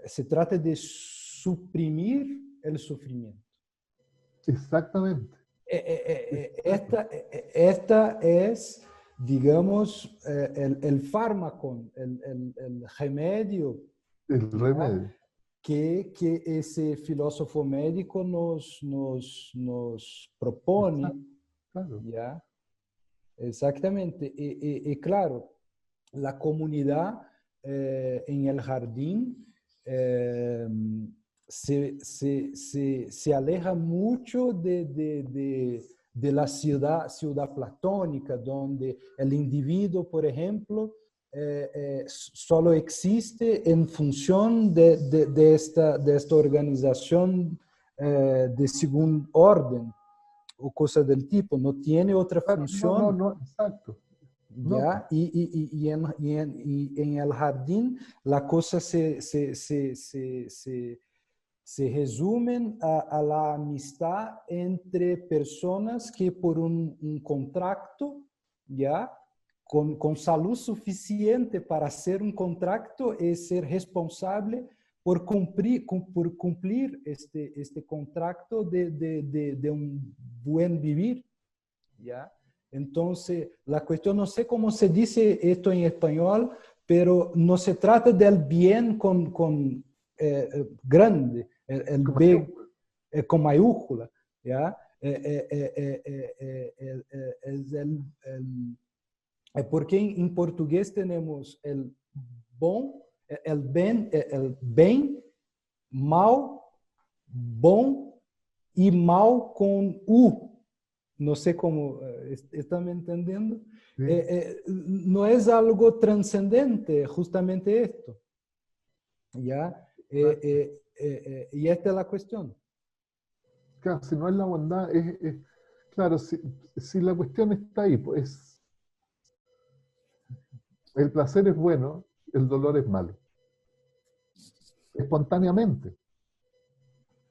se trata de suprimir el sufrimiento. Exactamente. Esta es, digamos, el fármaco, el remedio, El ¿ya? remedio. Que ese filósofo médico nos propone, Exacto, claro. ¿ya? Exactamente. Y claro, la comunidad en el jardín se aleja mucho de la ciudad platónica, donde el individuo, por ejemplo, solo existe en función de esta organización de segundo orden o cosa del tipo, no tiene otra Claro, función. no, exacto. No, ¿Ya? Y en el jardín la cosa se resumen a la amistad entre personas que por un contrato, ¿ya? Con salud suficiente para hacer un contrato y ser responsable por cumplir este contrato de un buen vivir, ¿ya? Entonces, la cuestión, no sé cómo se dice esto en español, pero no se trata del bien con grande, el como B con mayúscula, ¿ya? Es porque en portugués tenemos el bom, el bem, mal, bom y mal con U. No sé cómo están entendiendo. sí. No es algo trascendente, justamente esto. ¿Ya? Y esta es la cuestión. Claro, si no es la bondad, claro, si la cuestión está ahí, pues el placer es bueno, el dolor es malo. Espontáneamente.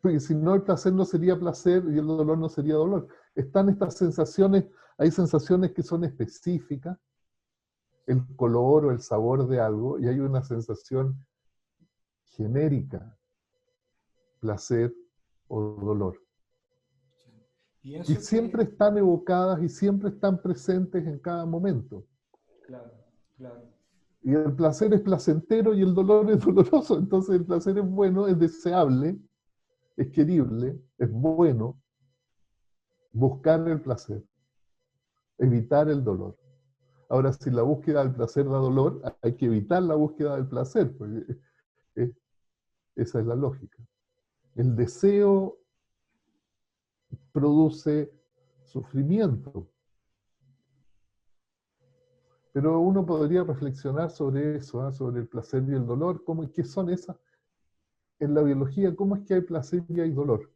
Porque si no, el placer no sería placer y el dolor no sería dolor. Están estas sensaciones, hay sensaciones que son específicas, el color o el sabor de algo, y hay una sensación genérica, placer o dolor. Y Y eso siempre están evocadas y siempre están presentes en cada momento. Claro, claro. Y el placer es placentero y el dolor es doloroso. Entonces el placer es bueno, es deseable, es querible, es bueno buscar el placer, evitar el dolor. Ahora, si la búsqueda del placer da dolor, hay que evitar la búsqueda del placer, porque esa es la lógica. El deseo produce sufrimiento. Pero uno podría reflexionar sobre eso, ¿eh? Sobre el placer y el dolor, qué son esas. En la biología, ¿cómo es que hay placer y hay dolor?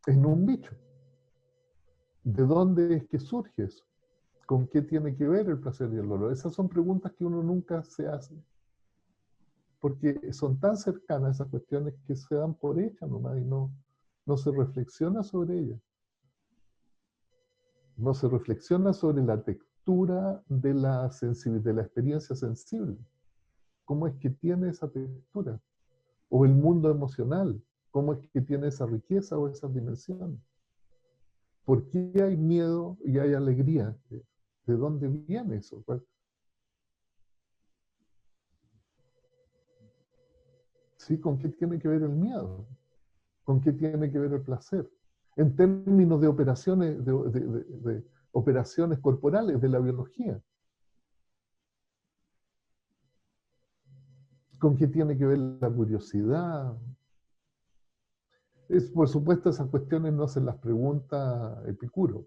En un bicho. ¿De dónde es que surge eso? ¿Con qué tiene que ver el placer y el dolor? Esas son preguntas que uno nunca se hace. porque son tan cercanas esas cuestiones que se dan por hechas nomás y no se reflexiona sobre ellas. No se reflexiona sobre la textura de la de la experiencia sensible. ¿Cómo es que tiene esa textura? O el mundo emocional, ¿cómo es que tiene esa riqueza o esas dimensiones? ¿Por qué hay miedo y hay alegría? ¿De dónde viene eso? ¿Sí? ¿Con qué tiene que ver el miedo? ¿Con qué tiene que ver el placer? En términos de operaciones, de operaciones corporales de la biología. ¿Con qué tiene que ver la curiosidad? Por supuesto, esas cuestiones no se las pregunta Epicuro.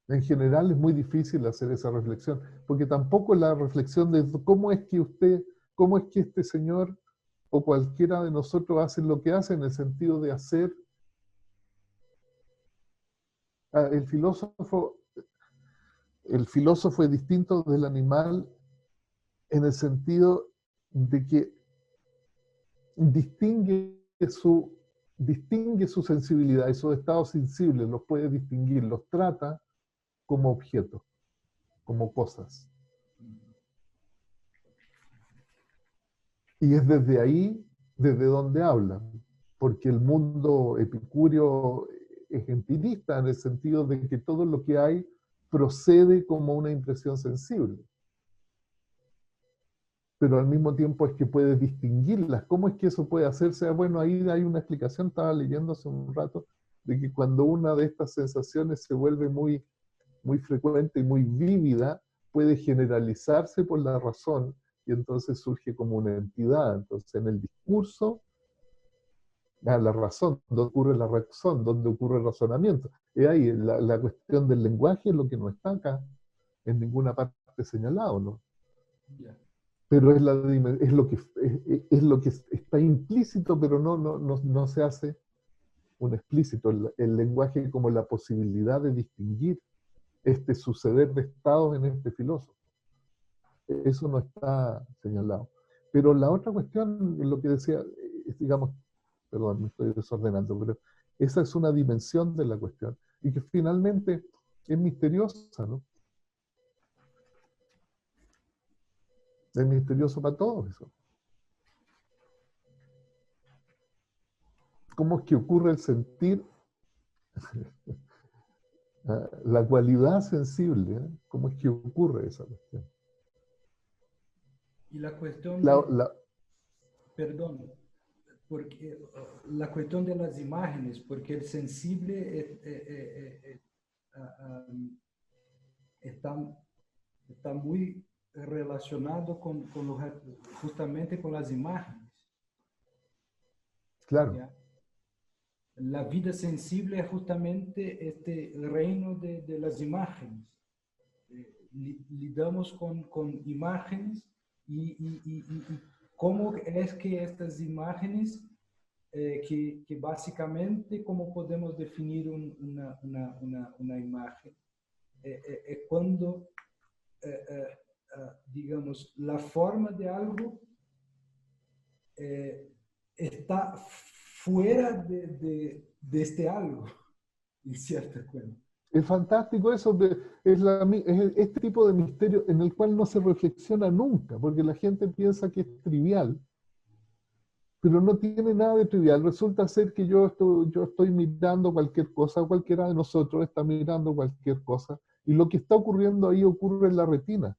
En general es muy difícil hacer esa reflexión, porque tampoco la reflexión de cómo es que este señor o cualquiera de nosotros hace lo que hace en el sentido de hacer. El filósofo es distinto del animal en el sentido de que distingue su sensibilidad y sus estados sensibles, los puede distinguir, los trata como objetos, como cosas. Y es desde ahí, desde donde hablan, porque el mundo epicúreo es empirista en el sentido de que todo lo que hay procede como una impresión sensible. Pero al mismo tiempo es que puede distinguirlas. ¿Cómo es que eso puede hacerse? Bueno, ahí hay una explicación, estaba leyendo hace un rato, de que cuando una de estas sensaciones se vuelve muy, muy frecuente y muy vívida, puede generalizarse por la razón y entonces surge como una entidad. Entonces en el discurso, la razón, donde ocurre la razón, donde ocurre el razonamiento. Y ahí la cuestión del lenguaje es lo que no está acá en ninguna parte señalado, ¿no? Yeah. Pero es lo que está implícito, pero no se hace un explícito. El lenguaje como la posibilidad de distinguir este suceder de estados en este filósofo. Eso no está señalado. Pero la otra cuestión, lo que decía, digamos, perdón, me estoy desordenando, pero esa es una dimensión de la cuestión y que finalmente es misteriosa, ¿no? Es misterioso para todos eso. ¿Cómo es que ocurre el sentir? La cualidad sensible, ¿eh? ¿Cómo es que ocurre esa cuestión? Y la cuestión perdón, porque la cuestión de las imágenes, porque el sensible está muy relacionado justamente con las imágenes. Claro. ¿Ya? La vida sensible es justamente este reino de las imágenes. Lidamos con imágenes y cómo es que estas imágenes, que básicamente, ¿cómo podemos definir una imagen? Es cuando, digamos, la forma de algo está fuera de este algo, en cierta cuenta. Es fantástico eso, es este tipo de misterio en el cual no se reflexiona nunca, porque la gente piensa que es trivial, pero no tiene nada de trivial. Resulta ser que yo estoy mirando cualquier cosa, cualquiera de nosotros está mirando cualquier cosa, y lo que está ocurriendo ahí ocurre en la retina.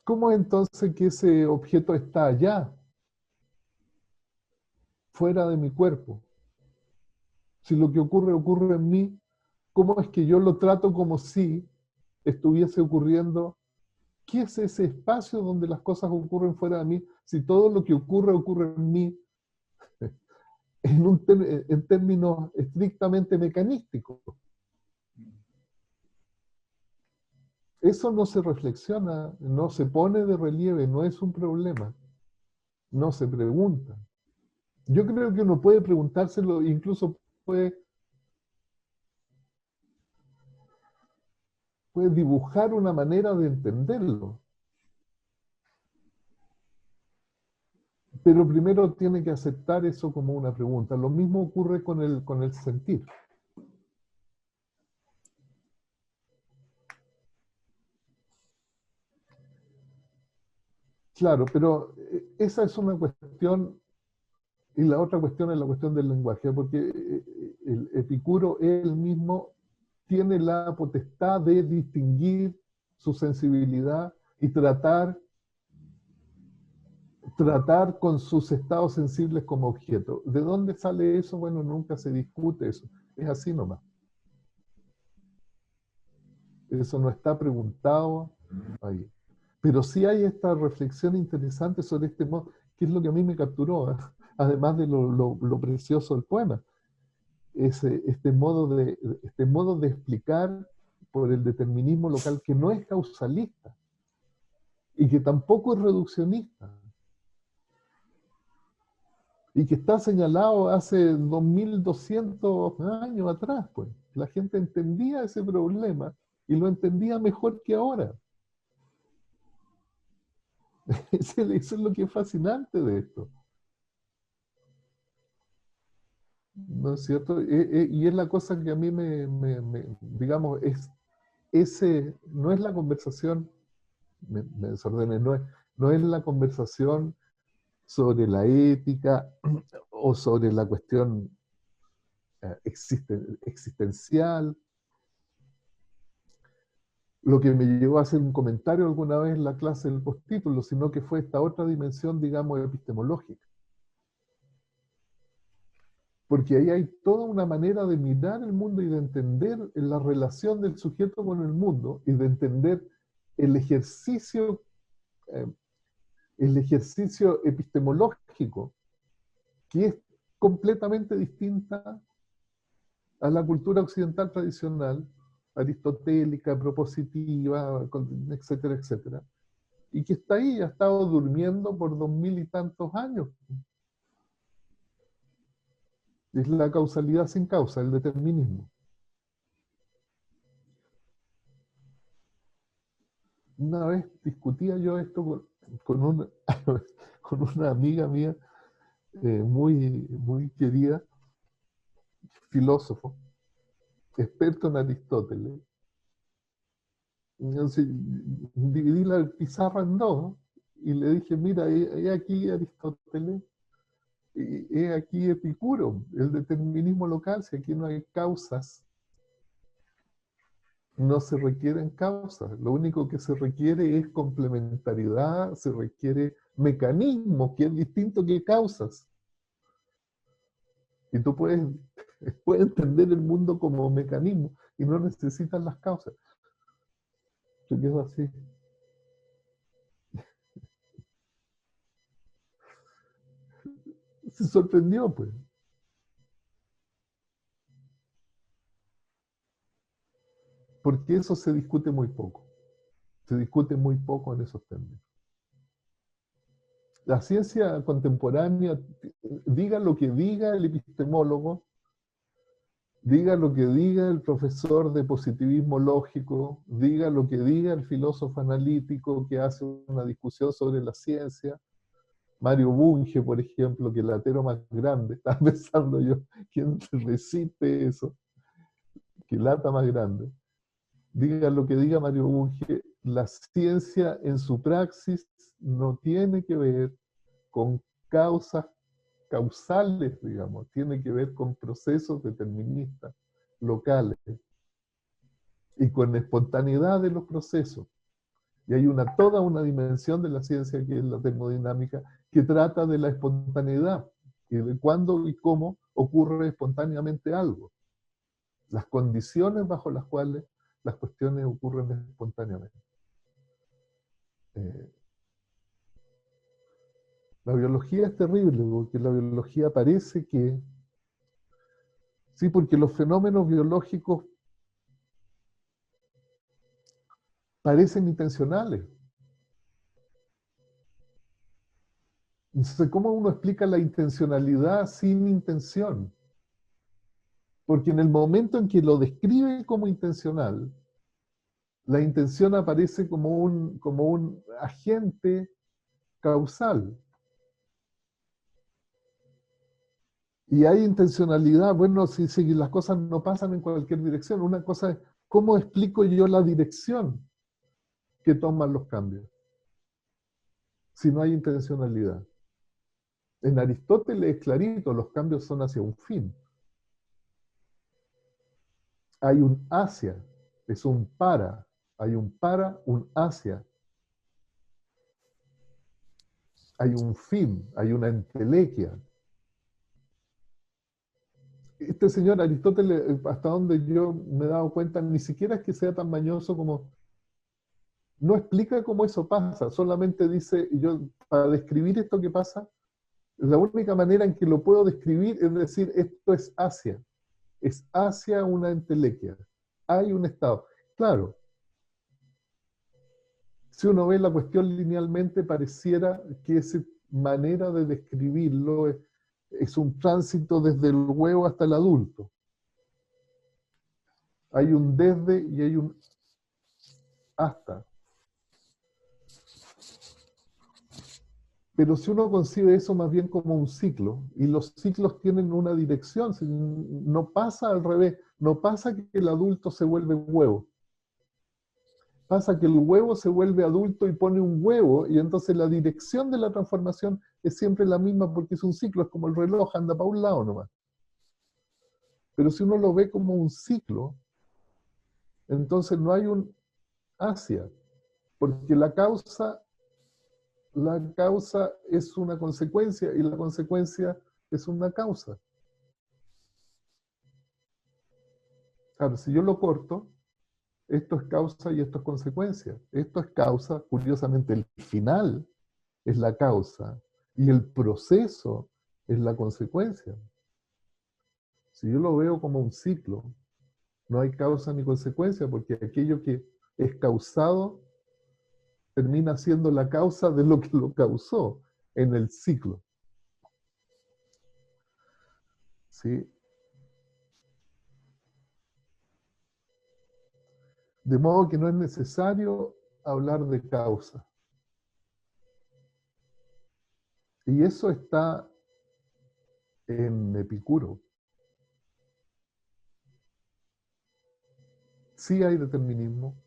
¿Cómo es entonces que ese objeto está allá, fuera de mi cuerpo? Si lo que ocurre en mí, ¿cómo es que yo lo trato como si estuviese ocurriendo? ¿Qué es ese espacio donde las cosas ocurren fuera de mí? Si todo lo que ocurre en mí en términos estrictamente mecanísticos. Eso no se reflexiona, no se pone de relieve, no es un problema. No se pregunta. Yo creo que uno puede preguntárselo, incluso puede dibujar una manera de entenderlo. pero primero tiene que aceptar eso como una pregunta. Lo mismo ocurre con el sentir. Claro, pero esa es una cuestión, y la otra cuestión es la cuestión del lenguaje, porque el Epicuro él mismo tiene la potestad de distinguir su sensibilidad y tratar con sus estados sensibles como objeto. ¿De dónde sale eso? Bueno, nunca se discute eso. Es así nomás. Eso no está preguntado ahí. Pero sí hay esta reflexión interesante sobre este modo, que es lo que a mí me capturó, ¿eh? Además de lo precioso del poema. Este modo de explicar por el determinismo local que no es causalista y que tampoco es reduccionista y que está señalado hace 2200 años atrás, pues. La gente entendía ese problema y lo entendía mejor que ahora. Eso es lo que es fascinante de esto. ¿No es cierto? Y es la cosa que a mí digamos, no es la conversación, me desordené, no es la conversación sobre la ética o sobre la cuestión existencial. Lo que me llevó a hacer un comentario alguna vez en la clase del postítulo, sino que fue esta otra dimensión, digamos, epistemológica. Porque ahí hay toda una manera de mirar el mundo y de entender la relación del sujeto con el mundo y de entender el ejercicio, eh, el ejercicio epistemológico, que es completamente distinta a la cultura occidental tradicional, aristotélica, propositiva, etcétera, etcétera, y que está ahí, ha estado durmiendo por 2000 y tantos años. Es la causalidad sin causa, el determinismo. Una vez discutía yo esto con una, con una amiga mía muy, muy querida, filósofo, experto en Aristóteles. Entonces, dividí la pizarra en dos y le dije, mira, he aquí Aristóteles, he aquí Epicuro, el determinismo local, si aquí no hay causas, no se requieren causas, lo único que se requiere es complementariedad, se requiere mecanismos, que es distinto que causas. Y tú puedes entender el mundo como mecanismo y no necesitas las causas. Yo quedo así. Se sorprendió, pues. Porque eso se discute muy poco. Se discute muy poco en esos términos. La ciencia contemporánea, diga lo que diga el epistemólogo, diga lo que diga el profesor de positivismo lógico, diga lo que diga el filósofo analítico que hace una discusión sobre la ciencia, Mario Bunge, por ejemplo, que es el atero más grande, estaba pensando yo, ¿quién resiste eso? Que lata más grande. Diga lo que diga Mario Bunge, la ciencia en su praxis no tiene que ver con causas causales, digamos, tiene que ver con procesos deterministas, locales, y con espontaneidad de los procesos. Y hay toda una dimensión de la ciencia que es la termodinámica, que trata de la espontaneidad y de cuándo y cómo ocurre espontáneamente algo. Las condiciones bajo las cuales las cuestiones ocurren espontáneamente. La biología es terrible, porque la biología parece que, sí, porque los fenómenos biológicos parecen intencionales. Entonces, ¿cómo uno explica la intencionalidad sin intención? Porque en el momento en que lo describe como intencional, la intención aparece como un agente causal. Y hay intencionalidad. Bueno, si las cosas no pasan en cualquier dirección, una cosa es, ¿cómo explico yo la dirección que toman los cambios? Si no hay intencionalidad. En Aristóteles es clarito, los cambios son hacia un fin. Hay un hacia, es un para. Hay un para, un hacia. Hay un fin, hay una entelequia. Este señor Aristóteles, hasta donde yo me he dado cuenta, ni siquiera es que sea tan mañoso como... No explica cómo eso pasa, solamente dice, yo para describir esto que pasa, la única manera en que lo puedo describir es decir, esto es hacia una entelequia, hay un estado. Claro, si uno ve la cuestión linealmente, pareciera que esa manera de describirlo es un tránsito desde el huevo hasta el adulto. Hay un desde y hay un hasta. Pero si uno concibe eso más bien como un ciclo, y los ciclos tienen una dirección, no pasa al revés, no pasa que el adulto se vuelve huevo. Pasa que el huevo se vuelve adulto y pone un huevo, y entonces la dirección de la transformación es siempre la misma porque es un ciclo, es como el reloj, anda para un lado nomás. Pero si uno lo ve como un ciclo, entonces no hay un hacia, porque la causa es una consecuencia y la consecuencia es una causa. Claro, si yo lo corto, esto es causa y esto es consecuencia. Esto es causa, curiosamente el final es la causa y el proceso es la consecuencia. Si yo lo veo como un ciclo, no hay causa ni consecuencia porque aquello que es causado termina siendo la causa de lo que lo causó en el ciclo. ¿Sí? De modo que no es necesario hablar de causa. Y eso está en Epicuro. Sí hay determinismo.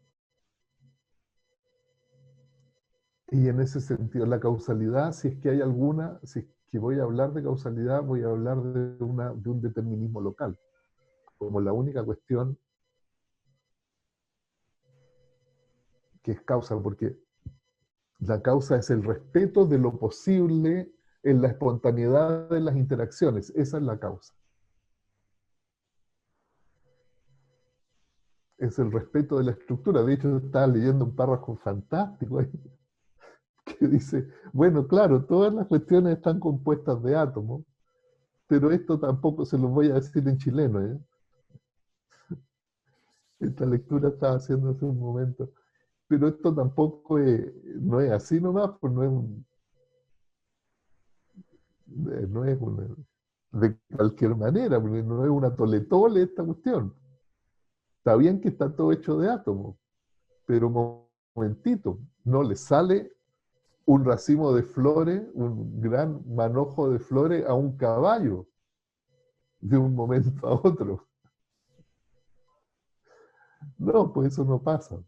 Y en ese sentido, la causalidad, si es que hay alguna, si es que voy a hablar de causalidad, voy a hablar de un determinismo local, como la única cuestión que es causa, porque la causa es el respeto de lo posible en la espontaneidad de las interacciones. Esa es la causa. Es el respeto de la estructura. De hecho, estaba leyendo un párrafo fantástico ahí, que dice, bueno, claro, todas las cuestiones están compuestas de átomos, pero esto tampoco se los voy a decir en chileno, ¿eh? Esta lectura estaba haciendo hace un momento. Pero esto tampoco no es así nomás, pues no es de cualquier manera, porque no es una tole-tole esta cuestión. Está bien que está todo hecho de átomos, pero momentito, no le sale un racimo de flores, un gran manojo de flores a un caballo de un momento a otro. No, pues eso no pasa,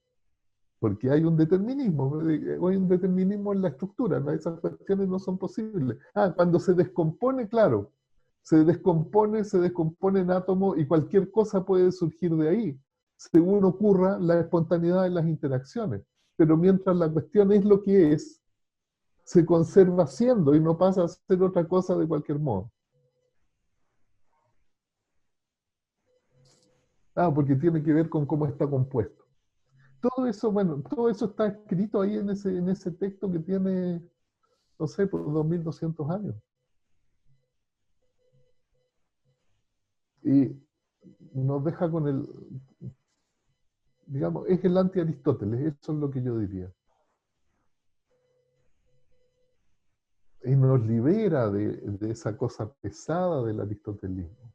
porque hay un determinismo, hay un determinismo en la estructura, ¿no? Esas cuestiones no son posibles. Ah, cuando se descompone, claro, se descompone en átomos y cualquier cosa puede surgir de ahí, según ocurra la espontaneidad de las interacciones. Pero mientras la cuestión es lo que es, se conserva siendo y no pasa a ser otra cosa de cualquier modo. Ah, porque tiene que ver con cómo está compuesto. Todo eso, bueno, todo eso está escrito ahí en ese texto que tiene, no sé, por 2200 años. Y nos deja con el, digamos, es el anti-Aristóteles, eso es lo que yo diría. Y nos libera de esa cosa pesada del aristotelismo,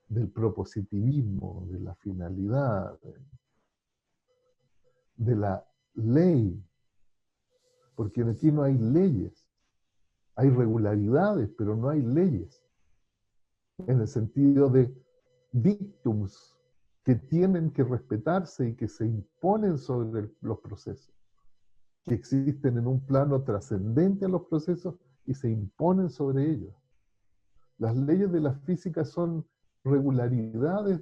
del propositivismo, de la finalidad, de la ley, porque aquí no hay leyes, hay regularidades, pero no hay leyes. en el sentido de dictums que tienen que respetarse y que se imponen sobre los procesos, que existen en un plano trascendente a los procesos y se imponen sobre ellos. Las leyes de la física son regularidades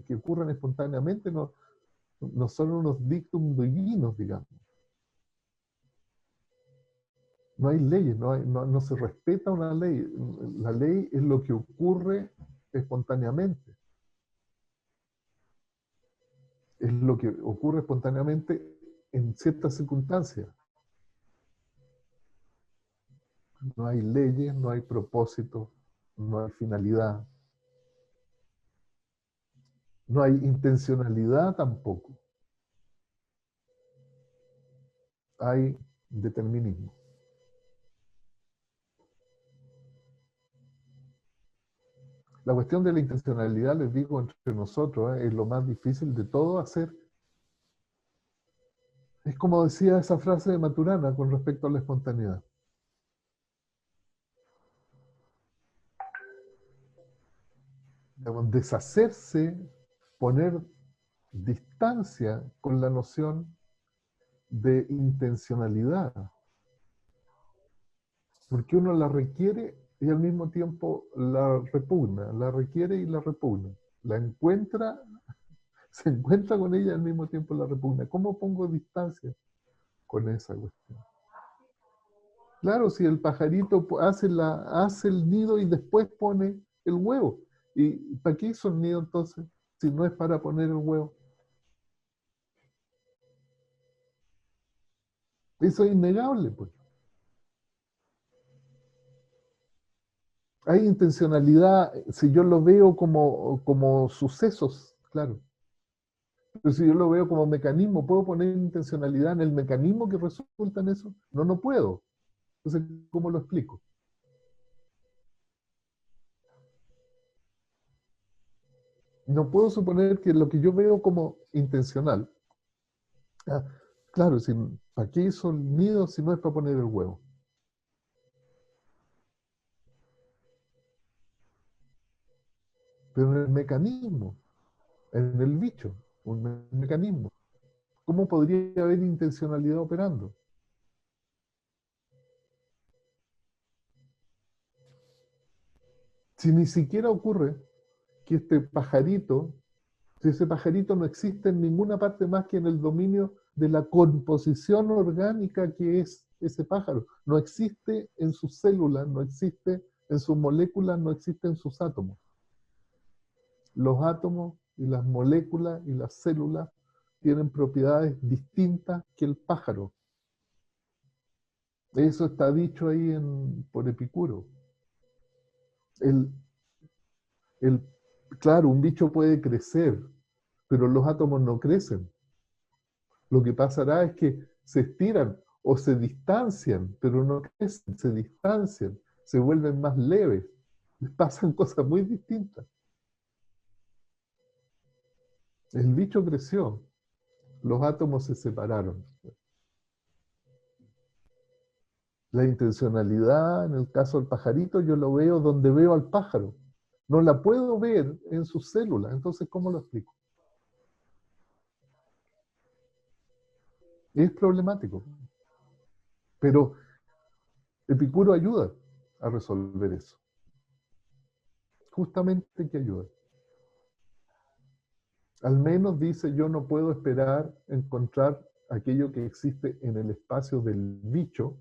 que ocurren espontáneamente, no son unos dictum divinos, digamos. No hay leyes, no se respeta una ley. La ley es lo que ocurre espontáneamente. Es lo que ocurre espontáneamente en ciertas circunstancias. No hay leyes, no hay propósito, no hay finalidad. No hay intencionalidad tampoco. Hay determinismo. La cuestión de la intencionalidad, les digo, entre nosotros, es lo más difícil de todo hacer. Es como decía esa frase de Maturana con respecto a la espontaneidad. Digamos, deshacerse, poner distancia con la noción de intencionalidad. Porque uno la requiere y al mismo tiempo la repugna, la requiere y la repugna. La encuentra, se encuentra con ella y al mismo tiempo la repugna. ¿Cómo pongo distancia con esa cuestión? Claro, si el pajarito hace el nido y después pone el huevo. ¿Y para qué hizo el nido entonces? Si no es para poner el huevo. Eso es innegable, pues. Hay intencionalidad, si yo lo veo como sucesos, claro. Pero si yo lo veo como mecanismo, ¿puedo poner intencionalidad en el mecanismo que resulta en eso? No, no puedo. Entonces, ¿cómo lo explico? No puedo suponer que lo que yo veo como intencional, ah, claro, ¿para qué hizo el nido si no es para poner el huevo? Pero en el mecanismo, en el bicho, un mecanismo. ¿Cómo podría haber intencionalidad operando? Si ni siquiera ocurre que este pajarito, si ese pajarito no existe en ninguna parte más que en el dominio de la composición orgánica que es ese pájaro. No existe en sus células, no existe en sus moléculas, no existe en sus átomos. Los átomos y las moléculas y las células tienen propiedades distintas que el pájaro. Eso está dicho ahí por Epicuro. El, el, claro, un bicho puede crecer, pero los átomos no crecen. Lo que pasará es que se estiran o se distancian, pero no crecen, se distancian, se vuelven más leves. Les pasan cosas muy distintas. El bicho creció, los átomos se separaron. La intencionalidad, en el caso del pajarito, yo lo veo donde veo al pájaro. No la puedo ver en sus células. Entonces, ¿cómo lo explico? Es problemático. Pero Epicuro ayuda a resolver eso. Justamente que ayuda. Al menos dice, yo no puedo esperar encontrar aquello que existe en el espacio del bicho.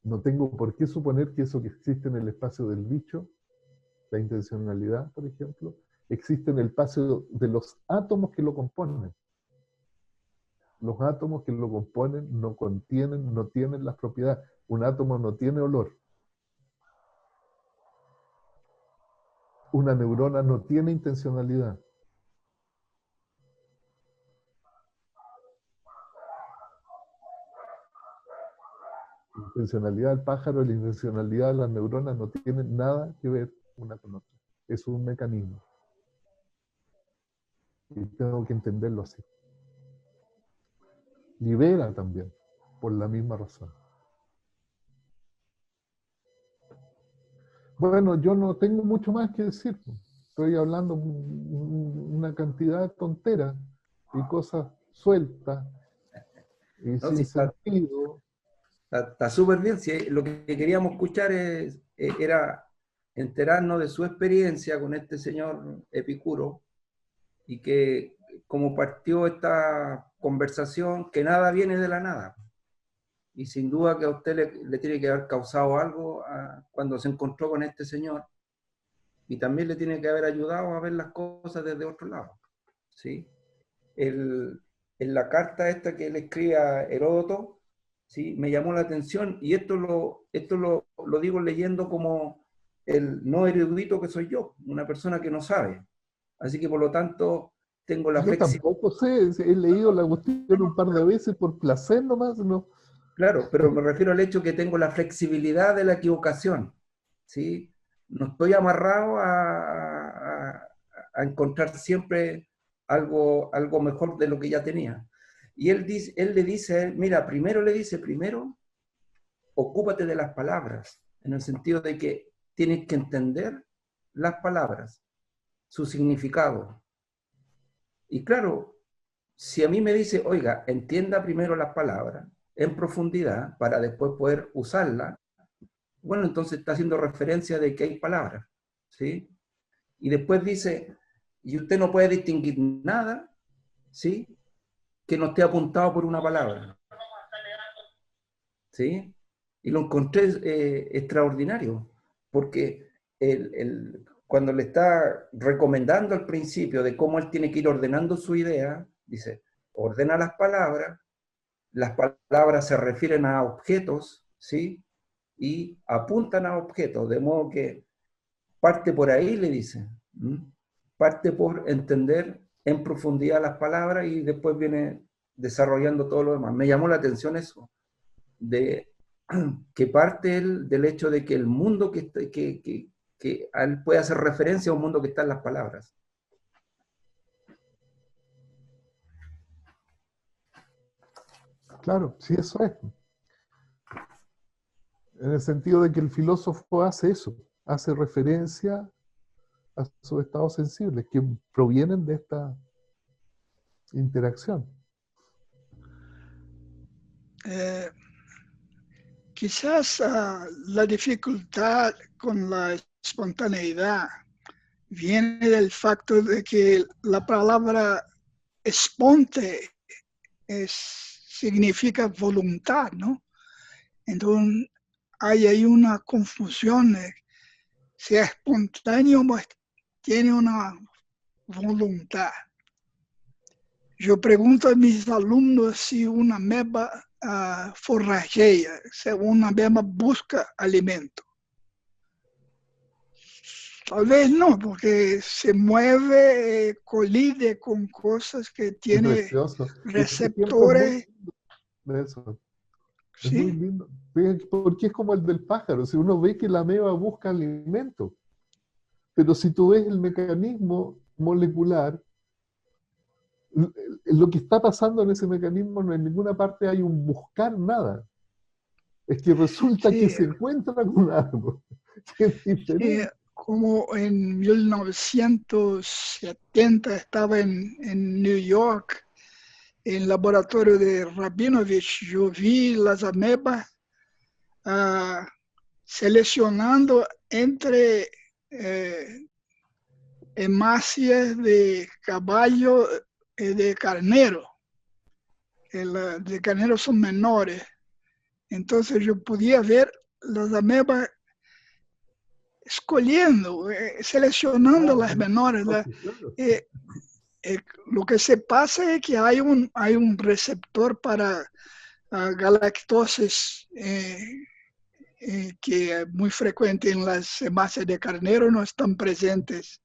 No tengo por qué suponer que eso que existe en el espacio del bicho, la intencionalidad, por ejemplo, existe en el espacio de los átomos que lo componen. Los átomos que lo componen no contienen, no tienen las propiedades. Un átomo no tiene olor. Una neurona no tiene intencionalidad. La intencionalidad del pájaro y la intencionalidad de las neuronas no tienen nada que ver una con otra. Es un mecanismo. Y tengo que entenderlo así. Libera también, por la misma razón. Bueno, yo no tengo mucho más que decir. Estoy hablando una cantidad de tonteras y cosas sueltas y ¿no? Sí, sin sentido. está súper bien. Si lo que queríamos escuchar era enterarnos de su experiencia con este señor Epicuro y que como partió esta conversación, que nada viene de la nada. Y sin duda que a usted le tiene que haber causado algo cuando se encontró con este señor y también le tiene que haber ayudado a ver las cosas desde otro lado. ¿Sí? En la carta esta que le escribe a Heródoto, ¿sí? Me llamó la atención y esto lo digo leyendo como el no erudito que soy yo, una persona que no sabe. Así que por lo tanto tengo la Yo flexibilidad. tampoco sé, he leído la cuestión un par de veces por placer nomás, no. Claro, pero me refiero al hecho que tengo la flexibilidad de la equivocación, ¿sí? No estoy amarrado a encontrar siempre algo mejor de lo que ya tenía. Y él le dice, mira, primero, ocúpate de las palabras, en el sentido de que tienes que entender las palabras, su significado. Y claro, si a mí me dice, oiga, entienda primero las palabras en profundidad para después poder usarlas, bueno, entonces está haciendo referencia de que hay palabras, ¿sí? Y después dice, y usted no puede distinguir nada, ¿sí? Que no esté apuntado por una palabra, ¿sí? Y lo encontré extraordinario, porque cuando le está recomendando al principio de cómo él tiene que ir ordenando su idea, dice, ordena las palabras se refieren a objetos, ¿sí? Y apuntan a objetos, de modo que parte por ahí, le dice. Parte por entender en profundidad las palabras y después viene desarrollando todo lo demás. Me llamó la atención eso, de que parte del hecho de que el mundo que él puede hacer referencia a un mundo que está en las palabras. Claro, sí, eso es. En el sentido de que el filósofo hace eso, hace referencia a sus estados sensibles que provienen de esta interacción. Quizás la dificultad con la espontaneidad viene del facto de que la palabra esponte significa voluntad, ¿no? Entonces hay ahí una confusión. Si es espontáneo, pues tiene una voluntad. Yo pregunto a mis alumnos si una ameba forrajeia, si una ameba busca alimento. Tal vez no, porque se mueve, colide con cosas que Qué tiene precioso. Ese ejemplo es muy receptores, lindo de eso. Es muy ¿sí? lindo. Porque es como el del pájaro. Si uno ve que la ameba busca alimento, pero si tú ves el mecanismo molecular, lo que está pasando en ese mecanismo no en ninguna parte hay un buscar nada. Es que resulta que Sí, se encuentra con algo que es sí, diferente. como en 1970 estaba en New York, en el laboratorio de Rabinovich, yo vi las amebas seleccionando entre hemácias de caballo y de carnero. De carnero son menores. Entonces yo podía ver las amebas escolhendo, seleccionando las menores. Claro. Lo que se pasa es que hay un receptor para galactosis que es muy frecuente en las hemácias de carnero, no están presentes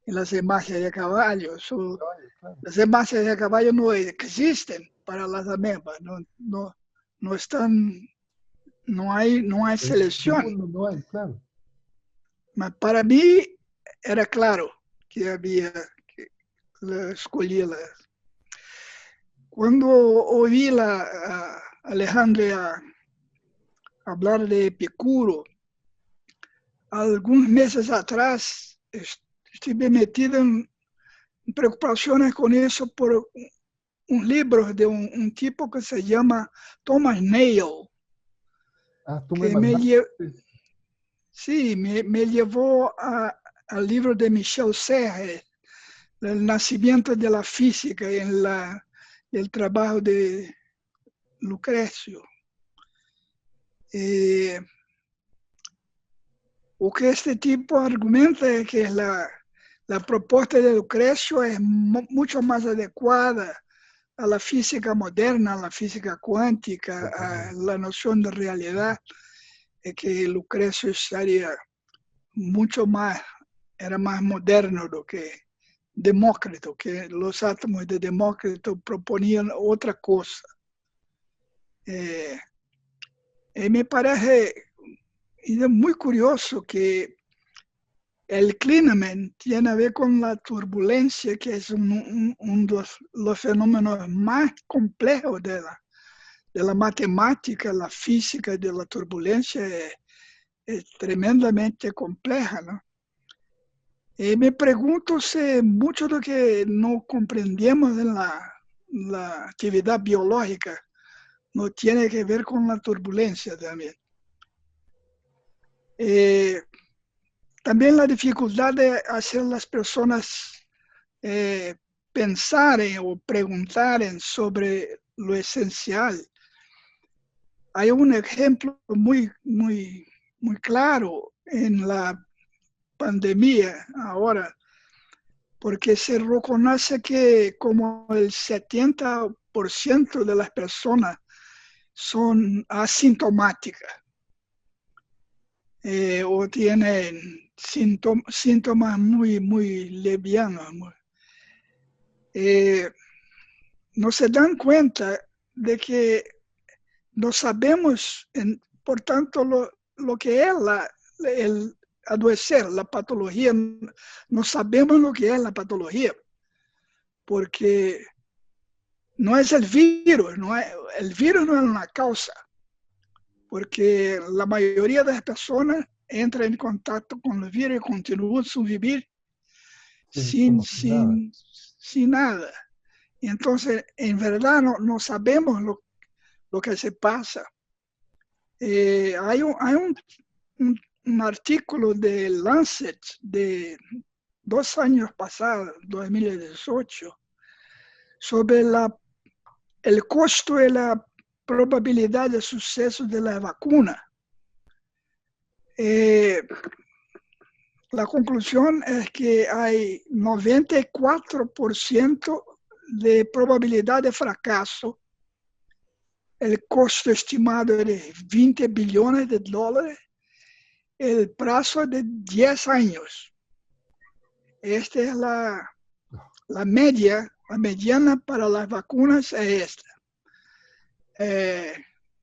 en las hemácias de caballo. Las hemácias de caballo no existen para las amebas, no están, no hay En el selección. mundo no hay, claro. Para mí era claro que que escolhí Cuando oí a Alejandra hablar de Epicuro, algunos meses atrás estuve metido en preocupaciones con eso por un libro de un tipo que se llama Thomas Nail, Ah, tú me que mandaste. sí, me llevó al libro de Michel Serre, El nacimiento de la física en el trabajo de Lucrecio. O que este tipo argumenta es que la propuesta de Lucrecio es mucho más adecuada a la física moderna, a la física cuántica, a la noción de realidad, que Lucrecio estaría mucho más, era más moderno do que Demócrito, que los átomos de Demócrito proponían otra cosa. Me parece muy curioso que el Klineman tiene a ver con la turbulencia, que es uno de los fenómenos más complejos de la matemática, la física de la turbulencia es tremendamente compleja, ¿no? Me pregunto si mucho de lo que no comprendemos en la actividad biológica no tiene que ver con la turbulencia también. También la dificultad de hacer las personas pensar o preguntar sobre lo esencial. Hay un ejemplo muy claro en la pandemia ahora, porque se reconoce que como el 70% de las personas son asintomáticas o tienen síntomas muy levianos. No se dan cuenta de que no sabemos, por tanto, lo que es el adoecer, la patología. No sabemos lo que es la patología, porque no es el virus, el virus no es una causa, porque la mayoría de las personas entran en contacto con el virus y continúan su vivir sin nada. Y entonces, en verdad, no sabemos lo que se pasa. Hay un artículo de Lancet de 2 años pasados, 2018, sobre el costo y la probabilidad de suceso de la vacuna. La conclusión es que hay 94% de probabilidad de fracaso. El costo estimado es de $20 billones, el plazo de 10 años. Esta es la mediana para las vacunas es esta.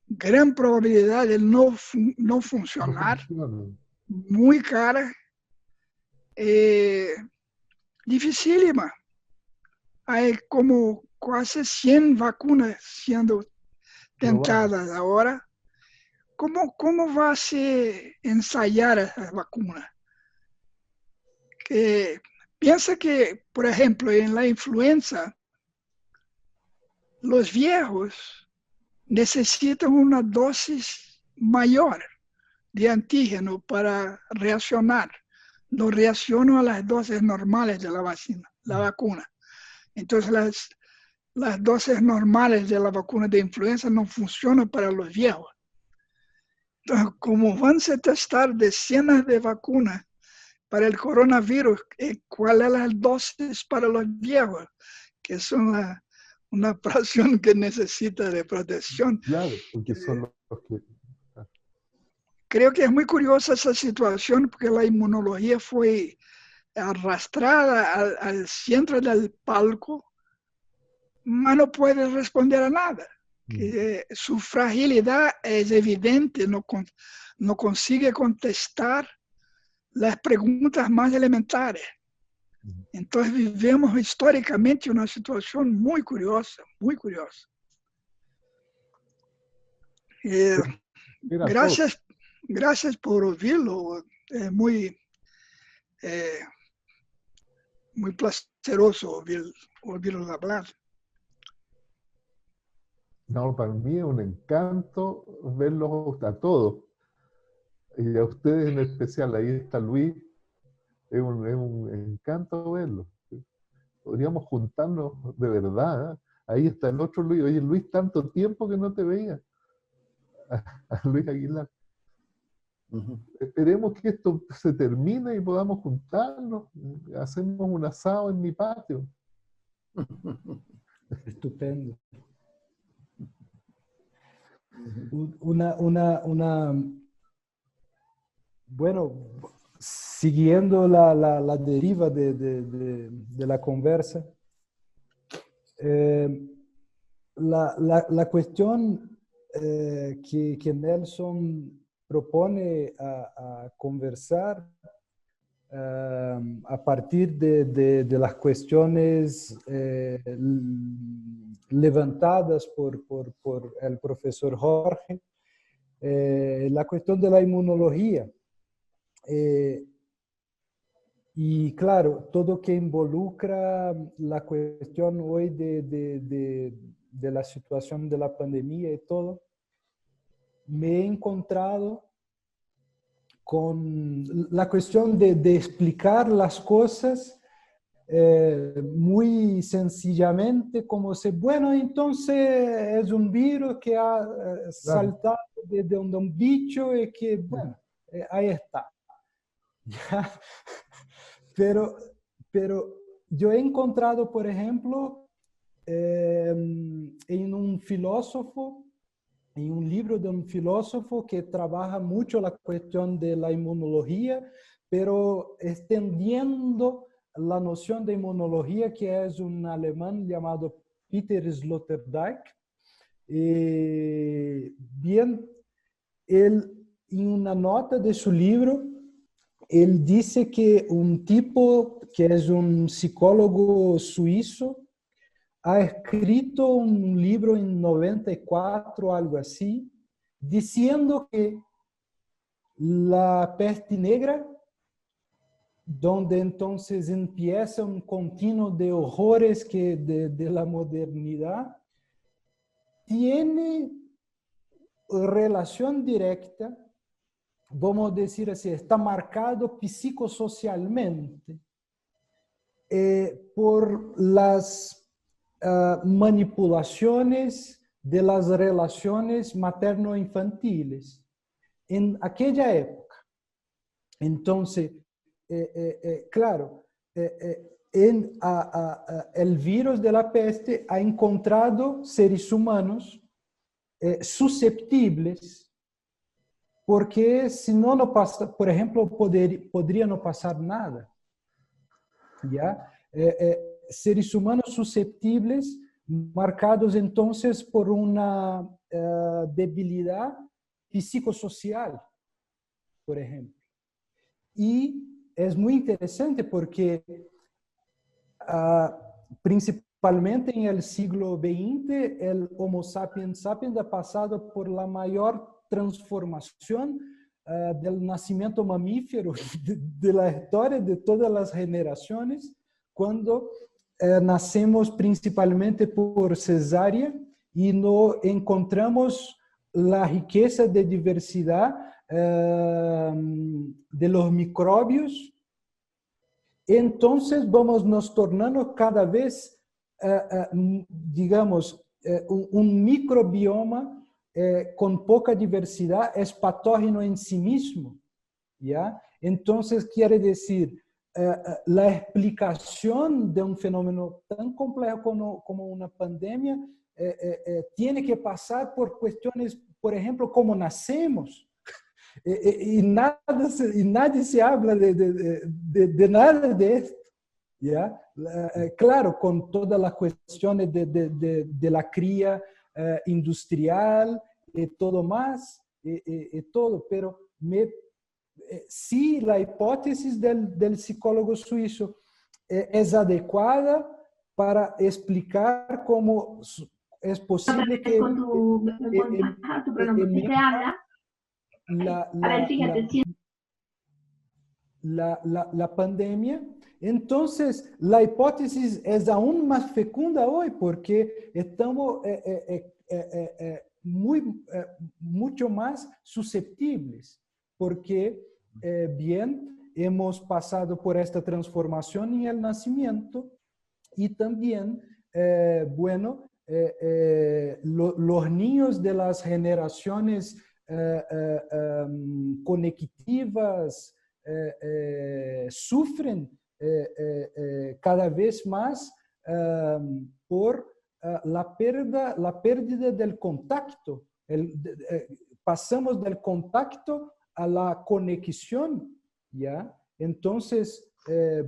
Gran probabilidad de no funcionar, muy cara, dificílima. Hay como casi 100 vacunas siendo tentadas ahora. ¿Cómo va a se ensayar esas vacunas? Piensa que, por ejemplo, en la influenza, los viejos necesitan una dosis mayor de antígeno para reaccionar. No reaccionan a las dosis normales de la vacuna. Entonces, las dosis normales de la vacuna de influenza no funcionan para los viejos. Entonces, como van a testar decenas de vacunas para el coronavirus, ¿cuáles son las dosis para los viejos? Que son una población que necesita de protección. Claro, porque son los que... Creo que es muy curiosa esa situación porque la inmunología fue arrastrada al centro del palco, pero no puede responder a nada. Su fragilidad es evidente, no consigue contestar las preguntas más elementares. Entonces vivimos históricamente una situación muy curiosa, muy curiosa. Gracias por oírlo. muy, muy placeroso oírlos hablar. No, para mí es un encanto verlos a todos, y a ustedes en especial. Ahí está Luis, es un encanto verlos. Podríamos juntarnos de verdad, ¿eh? Ahí está el otro Luis. Oye, Luis, tanto tiempo que no te veía. A Luis Aguilar. Esperemos que esto se termine y podamos juntarnos. Hacemos un asado en mi patio. Estupendo. Bueno, siguiendo la deriva de la conversa, la cuestión que Nelson propone a conversar a partir de las cuestiones levantadas por el profesor Jorge, la cuestión de la inmunología. Y claro, todo que involucra la cuestión hoy de la situación de la pandemia y todo, me he encontrado con la cuestión de explicar las cosas muy sencillamente, como si, bueno, entonces es un virus que ha saltado de un bicho y que, bueno, ahí está. ¿Ya? Pero yo he encontrado, por ejemplo, en un filósofo, en un libro de un filósofo que trabaja mucho la cuestión de la inmunología, pero extendiendo la noción de inmunología, que es un alemán llamado Peter Sloterdijk. Bien, él, en una nota de su libro, él dice que un tipo que es un psicólogo suizo ha escrito un libro en 94, algo así, diciendo que la peste negra, donde entonces empieza un continuo de horrores que de la modernidad, tiene relación directa, vamos a decir así, está marcado psicosocialmente por las manipulaciones de las relaciones materno-infantiles en aquella época. Entonces, claro, el virus de la peste ha encontrado seres humanos susceptibles, porque si no pasa, por ejemplo, podría no pasar nada. ¿Ya? Seres humanos susceptibles, marcados entonces por una debilidad psicosocial, por ejemplo. Y es muy interesante porque principalmente en el siglo XX, el Homo sapiens sapiens ha pasado por la mayor transformación del nacimiento mamífero de la historia de todas las generaciones, cuando nacemos principalmente por cesárea y no encontramos la riqueza de diversidad de los microbios. Entonces vamos nos tornando cada vez, digamos, un microbioma con poca diversidad es patógeno en sí mismo, ¿ya? Entonces quiere decir, la explicación de un fenómeno tan complejo como una pandemia tiene que pasar por cuestiones, por ejemplo, cómo nacemos. Y nadie se habla de nada de esto, ¿ya? Claro, con todas las cuestiones de la cría industrial y todo más, y todo, pero sí, la hipótesis del psicólogo suizo es adecuada para explicar cómo es posible que pero no sé si se habla. A ver, fíjate, la pandemia. Entonces, la hipótesis es aún más fecunda hoy porque estamos mucho más susceptibles, porque bien, hemos pasado por esta transformación en el nacimiento y también, bueno, los niños de las generaciones conectivas sufren cada vez más por la pérdida del contacto. Pasamos del contacto a la conexión, ¿ya? Entonces,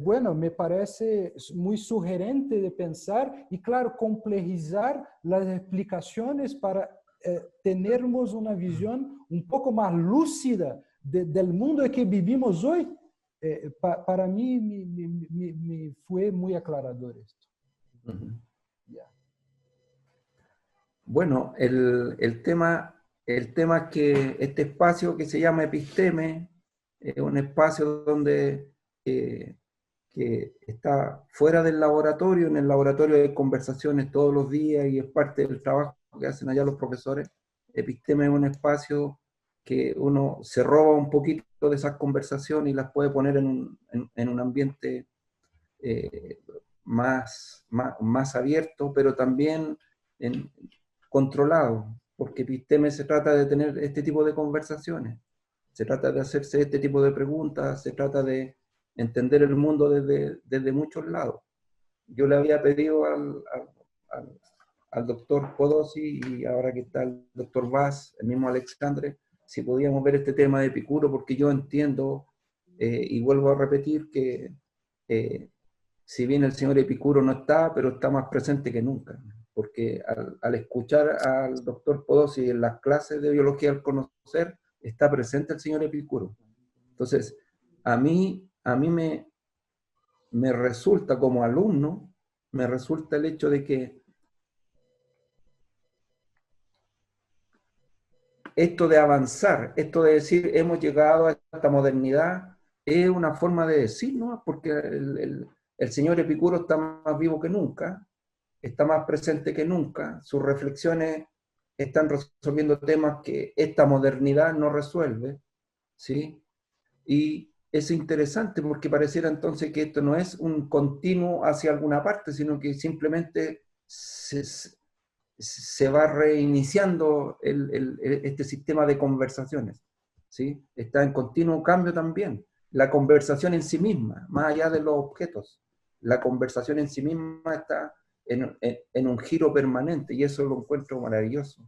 bueno, me parece muy sugerente de pensar y, claro, complejizar las explicaciones para tenermos una visión un poco más lúcida del mundo en que vivimos hoy. Para mí me fue muy aclarador esto. Uh-huh. Yeah. Bueno, el tema es que este espacio que se llama Episteme es un espacio donde que está fuera del laboratorio. En el laboratorio hay conversaciones todos los días y es parte del trabajo que hacen allá los profesores. Episteme es un espacio que uno se roba un poquito de esas conversaciones y las puede poner en un ambiente más abierto, pero también controlado, porque Episteme se trata de tener este tipo de conversaciones, se trata de hacerse este tipo de preguntas, se trata de entender el mundo desde muchos lados. Yo le había pedido al doctor Podosi, y ahora que está el doctor Vaz, el mismo Alexandre, si podíamos ver este tema de Epicuro, porque yo entiendo, y vuelvo a repetir, que si bien el señor Epicuro no está, pero está más presente que nunca, porque al escuchar al doctor Podosi en las clases de biología al conocer, está presente el señor Epicuro. Entonces, a mí me resulta como alumno, me resulta el hecho de que esto de avanzar, esto de decir hemos llegado a esta modernidad, es una forma de decir, ¿no? Porque el señor Epicuro está más vivo que nunca, está más presente que nunca, sus reflexiones están resolviendo temas que esta modernidad no resuelve, ¿sí? Y es interesante porque pareciera entonces que esto no es un continuo hacia alguna parte, sino que simplemente se va reiniciando este sistema de conversaciones, ¿sí? Está en continuo cambio también. La conversación en sí misma, más allá de los objetos, la conversación en sí misma está en un giro permanente y eso lo encuentro maravilloso.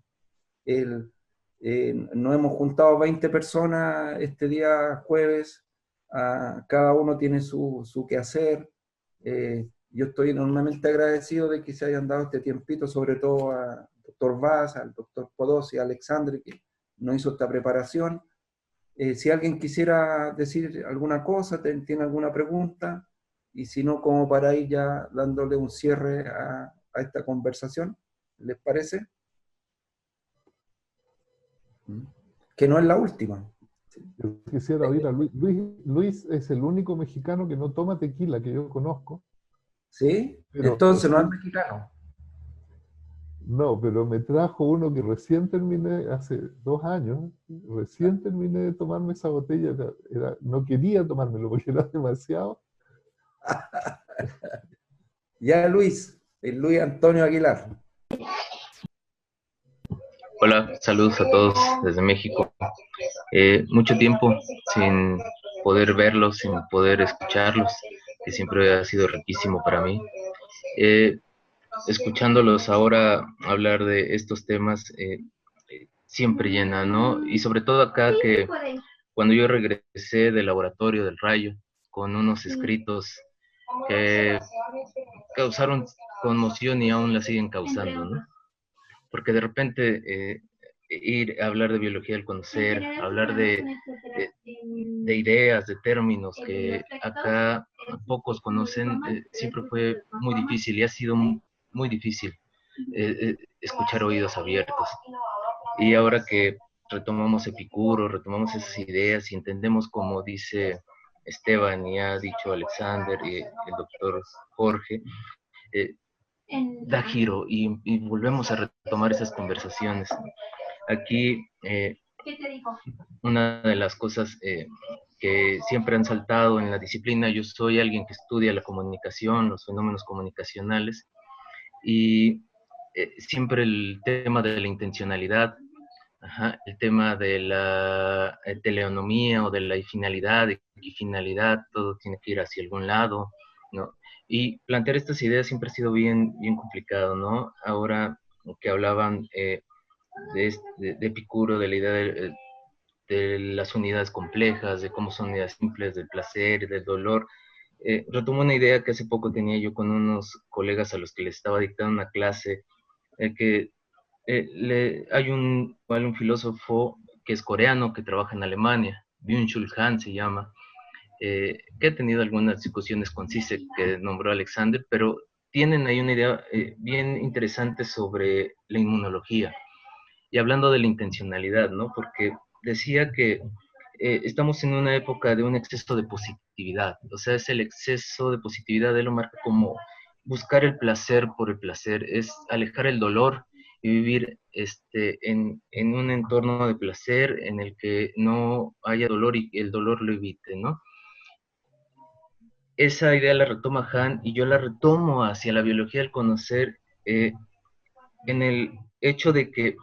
Nos hemos juntado 20 personas este día jueves, cada uno tiene su quehacer. Yo estoy enormemente agradecido de que se hayan dado este tiempito, sobre todo al doctor Vaz, al doctor Podosi, a Alexandre, que nos hizo esta preparación. Si alguien quisiera decir alguna cosa, tiene alguna pregunta, y si no, como para ir ya dándole un cierre a esta conversación, ¿les parece? Que no es la última. Yo quisiera oír a Luis. Luis es el único mexicano que no toma tequila que yo conozco. ¿Sí? Pero, entonces no es mexicano. No, pero me trajo uno que recién terminé, hace 2 años, recién terminé de tomarme esa botella, no quería tomármelo porque era demasiado. Ya Luis, el Luis Antonio Aguilar. Hola, saludos a todos desde México. Mucho tiempo sin poder verlos, sin poder escucharlos, que siempre ha sido riquísimo para mí. Escuchándolos ahora hablar de estos temas, siempre llena, ¿no? Y sobre todo acá que cuando yo regresé del laboratorio del Rayo con unos escritos que causaron conmoción y aún la siguen causando, ¿no? Porque de repente ir a hablar de biología del conocer, hablar de ideas, de términos que acá pocos conocen, siempre fue muy difícil y ha sido muy difícil escuchar oídos abiertos. Y ahora que retomamos Epicuro, retomamos esas ideas y entendemos, como dice Esteban y ha dicho Alexander y el doctor Jorge, da giro y volvemos a retomar esas conversaciones. Aquí, una de las cosas que siempre han saltado en la disciplina, yo soy alguien que estudia la comunicación, los fenómenos comunicacionales, y siempre el tema de la intencionalidad, el tema de la teleonomía o de la finalidad, equifinalidad, todo tiene que ir hacia algún lado, ¿no? Y plantear estas ideas siempre ha sido bien, bien complicado, ¿no? Ahora que hablaban de Epicuro, de la idea de las unidades complejas, de cómo son unidades simples, del placer, del dolor, retomo una idea que hace poco tenía yo con unos colegas a los que les estaba dictando una clase, que hay un filósofo que es coreano, que trabaja en Alemania, Byung-Chul Han se llama, que ha tenido algunas discusiones con Zizek, que nombró Alexander, pero tienen ahí una idea bien interesante sobre la inmunología. Y hablando de la intencionalidad, ¿no? Porque decía que estamos en una época de un exceso de positividad, o sea, es el exceso de positividad, él lo marca como buscar el placer por el placer, es alejar el dolor y vivir en un entorno de placer en el que no haya dolor y el dolor lo evite, ¿no? Esa idea la retoma Han y yo la retomo hacia la biología del conocer en el hecho de que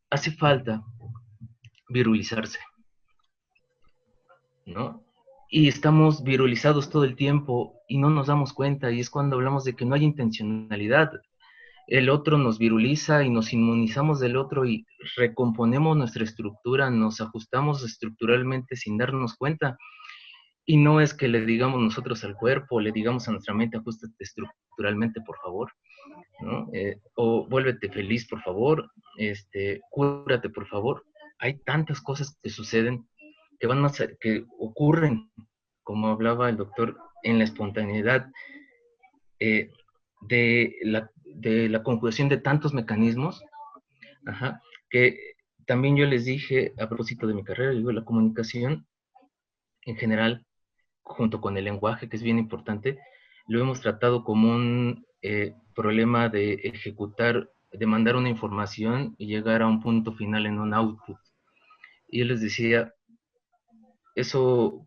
hace falta virulizarse, ¿no? Y estamos virulizados todo el tiempo y no nos damos cuenta, y es cuando hablamos de que no hay intencionalidad. El otro nos viruliza y nos inmunizamos del otro y recomponemos nuestra estructura, nos ajustamos estructuralmente sin darnos cuenta. Y no es que le digamos nosotros al cuerpo, le digamos a nuestra mente, ajustate estructuralmente, por favor, ¿no? O vuélvete feliz, por favor, cúrate, por favor. Hay tantas cosas que suceden que van más, que ocurren, como hablaba el doctor, en la espontaneidad de la conjugación de tantos mecanismos, que también yo les dije a propósito de mi carrera, digo, la comunicación en general, junto con el lenguaje, que es bien importante, lo hemos tratado como un problema de ejecutar, de mandar una información y llegar a un punto final en un output. Y yo les decía, eso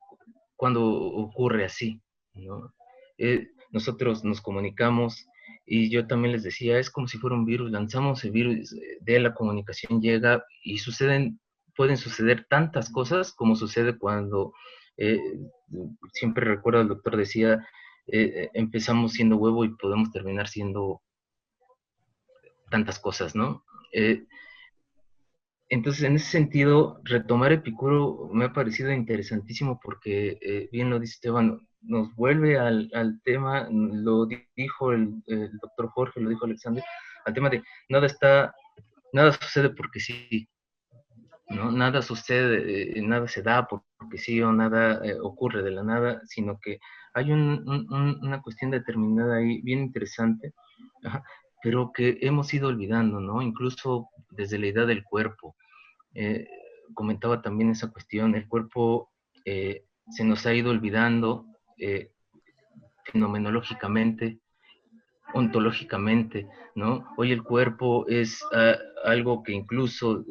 cuando ocurre así, ¿no? Nosotros nos comunicamos y yo también les decía, es como si fuera un virus, lanzamos el virus de la comunicación, llega y pueden suceder tantas cosas como sucede cuando, siempre recuerdo el doctor decía, empezamos siendo huevo y podemos terminar siendo tantas cosas, ¿no? Entonces, en ese sentido, retomar Epicuro me ha parecido interesantísimo porque, bien lo dice Esteban, nos vuelve al tema, lo dijo el doctor Jorge, lo dijo Alexander, al tema de nada sucede porque sí, ¿no? Nada sucede, nada se da porque sí o nada ocurre de la nada, sino que hay una cuestión determinada ahí bien interesante, pero que hemos ido olvidando, ¿no? Incluso desde la idea del cuerpo. Comentaba también esa cuestión, el cuerpo se nos ha ido olvidando fenomenológicamente, ontológicamente, ¿no? Hoy el cuerpo es algo que incluso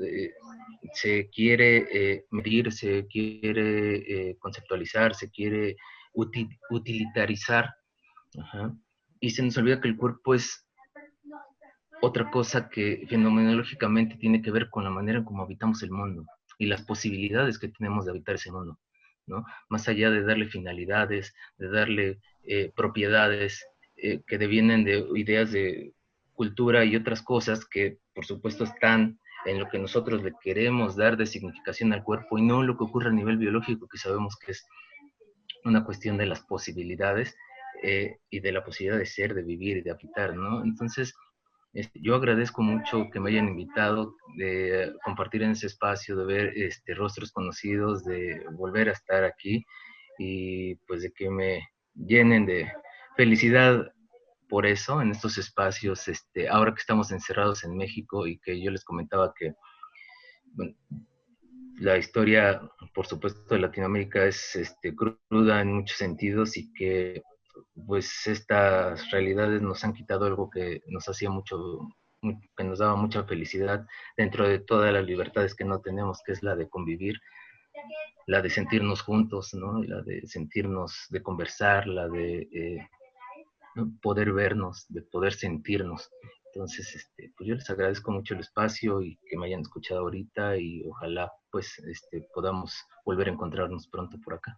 se quiere medir, se quiere conceptualizar, se quiere utilitarizar, y se nos olvida que el cuerpo es otra cosa que fenomenológicamente tiene que ver con la manera en cómo habitamos el mundo y las posibilidades que tenemos de habitar ese mundo, ¿no? Más allá de darle finalidades, de darle propiedades que devienen de ideas de cultura y otras cosas que por supuesto están en lo que nosotros le queremos dar de significación al cuerpo y no lo que ocurre a nivel biológico, que sabemos que es una cuestión de las posibilidades y de la posibilidad de ser, de vivir y de habitar, ¿no? Entonces, yo agradezco mucho que me hayan invitado, de compartir en ese espacio, de ver rostros conocidos, de volver a estar aquí y pues de que me llenen de felicidad por eso en estos espacios, ahora que estamos encerrados en México y que yo les comentaba que, bueno, la historia, por supuesto, de Latinoamérica es cruda en muchos sentidos y que pues estas realidades nos han quitado algo que nos hacía que nos daba mucha felicidad dentro de todas las libertades que no tenemos, que es la de convivir, la de sentirnos juntos, ¿no? La de sentirnos, de conversar, la de poder vernos, de poder sentirnos. Entonces, pues yo les agradezco mucho el espacio y que me hayan escuchado ahorita y ojalá pues podamos volver a encontrarnos pronto por acá.